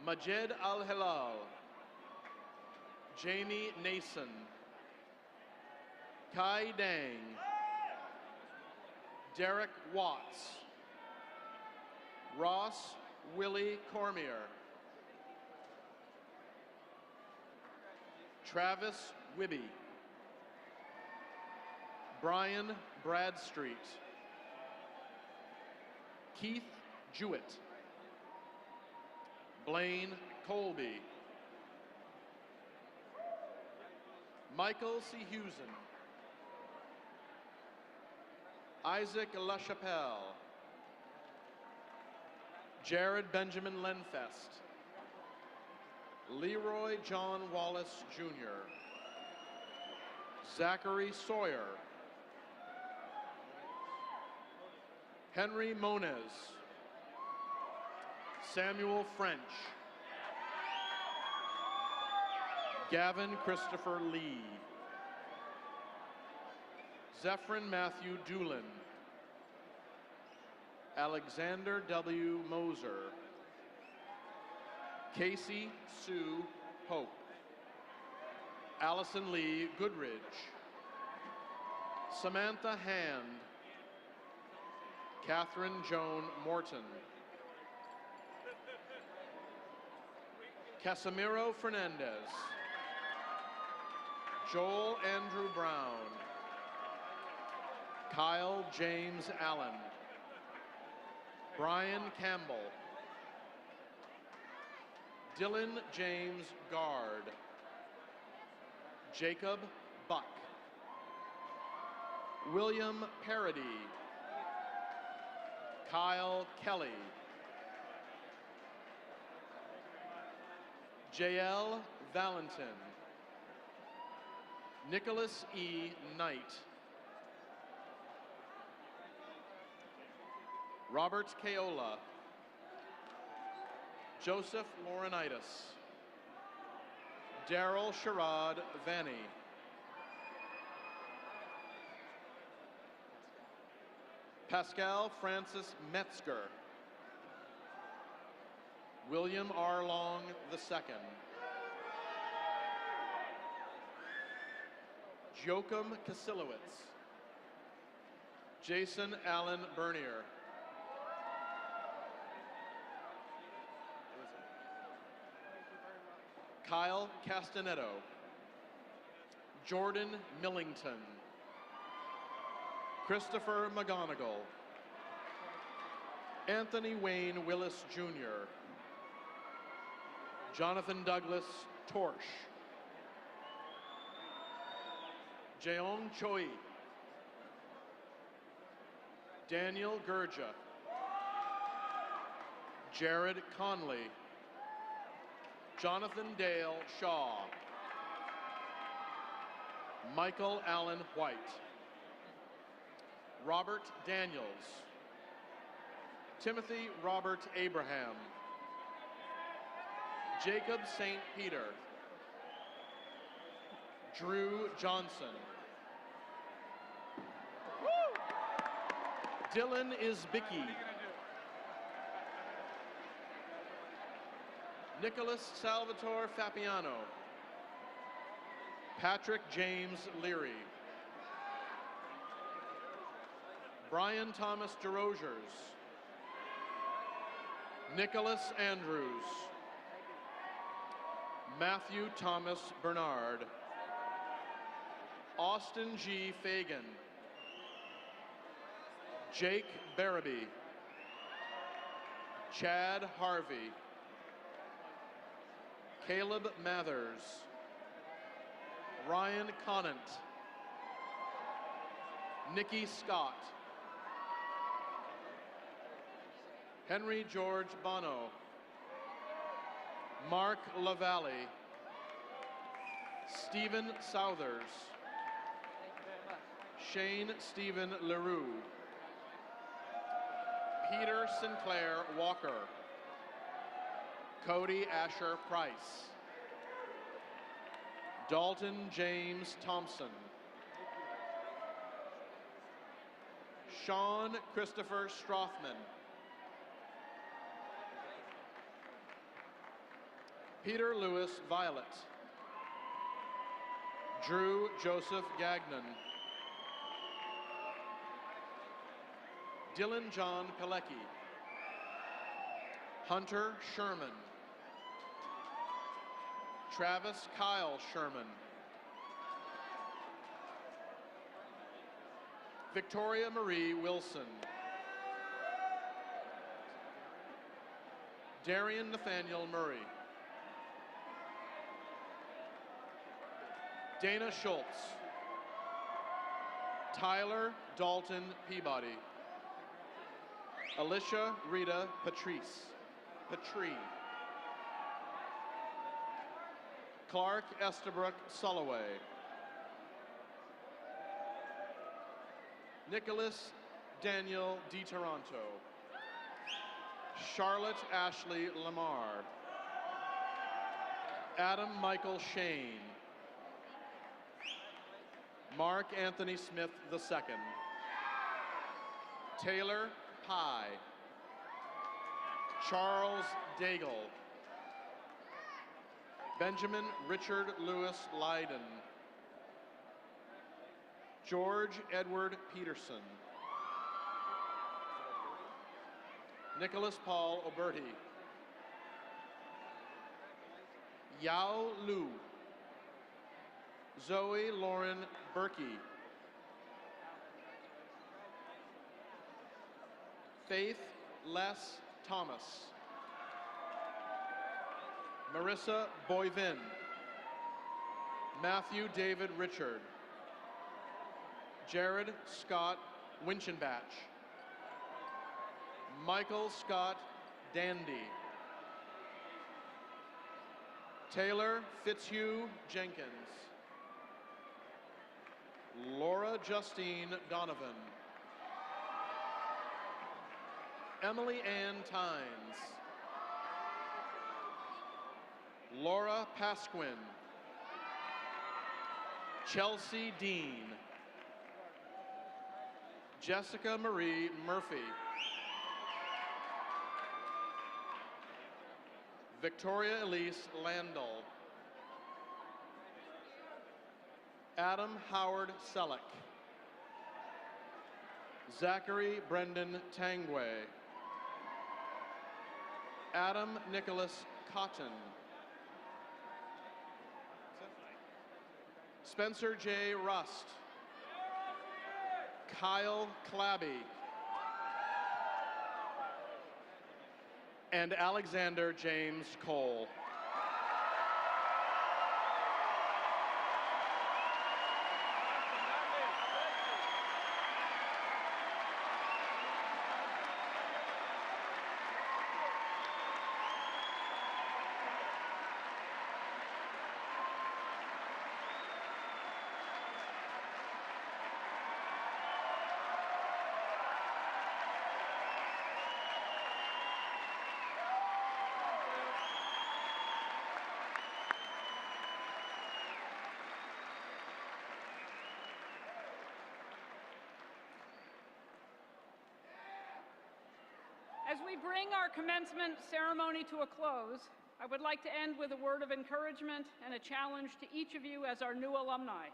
Majed Al-Hilal. Jamie Nason. Kai Dang. Derek Watts, Ross Willie Cormier, Travis Wibby, Brian Bradstreet, Keith Jewett, Blaine Colby, Michael C. Hewson, Isaac LaChapelle, Jared Benjamin Lenfest, Leroy John Wallace Jr., Zachary Sawyer, Henry Moniz, Samuel French, Gavin Christopher Lee, Zephyrin Matthew Doolin, Alexander W. Moser, Casey Sue Hope, Allison Lee Goodridge, Samantha Hand, Catherine Joan Morton, Casimiro Fernandez, Joel Andrew Brown, Kyle James Allen, Brian Campbell, Dylan James Guard, Jacob Buck, William Parody, Kyle Kelly, J.L. Valentin, Nicholas E. Knight, Robert Keola, Joseph Laurinaitis, Daryl Sherrod Vanny, Pascal Francis Metzger, William R. Long II, Joachim Kasilowitz, Jason Allen Bernier, Kyle Castanetto, Jordan Millington, Christopher McGonigal, Anthony Wayne Willis Jr., Jonathan Douglas Torsch, Jeong Choi, Daniel Gurja, Jared Conley, Jonathan Dale Shaw, Michael Allen White, Robert Daniels, Timothy Robert Abraham, Jacob St. Peter, Drew Johnson, Dylan Isbicki, Nicholas Salvatore Fapiano, Patrick James Leary, Brian Thomas DeRogers, Nicholas Andrews, Matthew Thomas Bernard, Austin G. Fagan, Jake Barabee, Chad Harvey, Caleb Mathers, Ryan Conant, Nikki Scott, Henry George Bono, Mark LaValle, Stephen Southers, Shane Stephen LaRue, Peter Sinclair Walker, Cody Asher Price, Dalton James Thompson, Sean Christopher Strothman, Peter Lewis Violet, Drew Joseph Gagnon, Dylan John Pilecki. Hunter Sherman. Travis Kyle Sherman. Victoria Marie Wilson. Darian Nathaniel Murray. Dana Schultz. Tyler Dalton Peabody. Alicia Rita Petrie. Clark Estabrook Sulloway. Nicholas Daniel DiToronto. Charlotte Ashley Lamar. Adam Michael Shane. Mark Anthony Smith II. Taylor Pye. Charles Daigle. Benjamin Richard Lewis Leiden. George Edward Peterson. Nicholas Paul Oberti. Yao Lu. Zoe Lauren Berkey. Faith Les Thomas. Marissa Boyvin. Matthew David Richard. Jared Scott Winchenbach. Michael Scott Dandy. Taylor Fitzhugh Jenkins. Laura Justine Donovan. Emily Ann Tynes. Laura Pasquin. Chelsea Dean. Jessica Marie Murphy. Victoria Elise Landell. Adam Howard Selleck. Zachary Brendan Tangway. Adam Nicholas Cotton. Spencer J. Rust. Kyle Clabby. And Alexander James Cole. As we bring our commencement ceremony to a close, I would like to end with a word of encouragement and a challenge to each of you as our new alumni.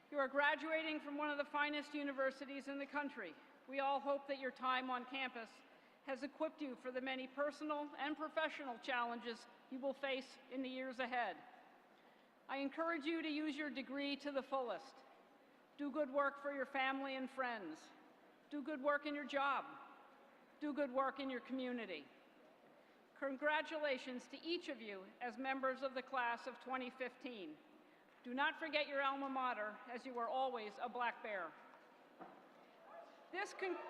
You are graduating from one of the finest universities in the country. We all hope that your time on campus has equipped you for the many personal and professional challenges you will face in the years ahead. I encourage you to use your degree to the fullest. Do good work for your family and friends. Do good work in your job. Do good work in your community. Congratulations to each of you as members of the class of 2015. Do not forget your alma mater, as you are always a Black Bear. This concludes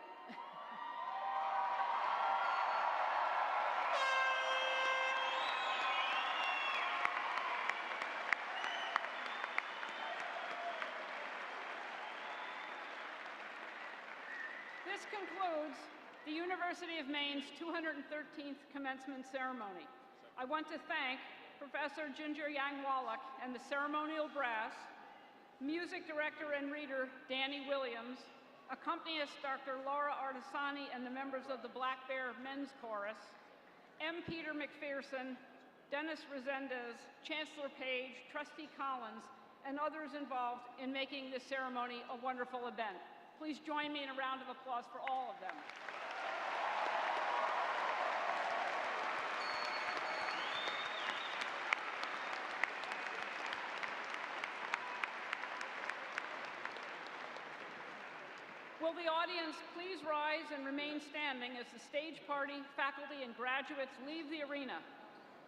the University of Maine's 213th commencement ceremony. I want to thank Professor Ginger Yang Wallach and the ceremonial brass, music director and reader Danny Williams, accompanist Dr. Laura Artisani and the members of the Black Bear Men's Chorus, M. Peter McPherson, Dennis Resendez, Chancellor Page, Trustee Collins, and others involved in making this ceremony a wonderful event. Please join me in a round of applause for all of them. Will the audience please rise and remain standing as the stage party, faculty, and graduates leave the arena?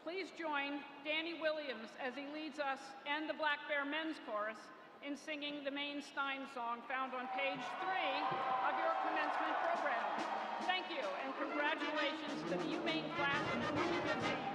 Please join Danny Williams as he leads us and the Black Bear Men's Chorus in singing the Maine Stein song found on page 3 of your commencement program. Thank you, and congratulations to the UMaine class of 2015.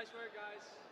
Nice work, guys.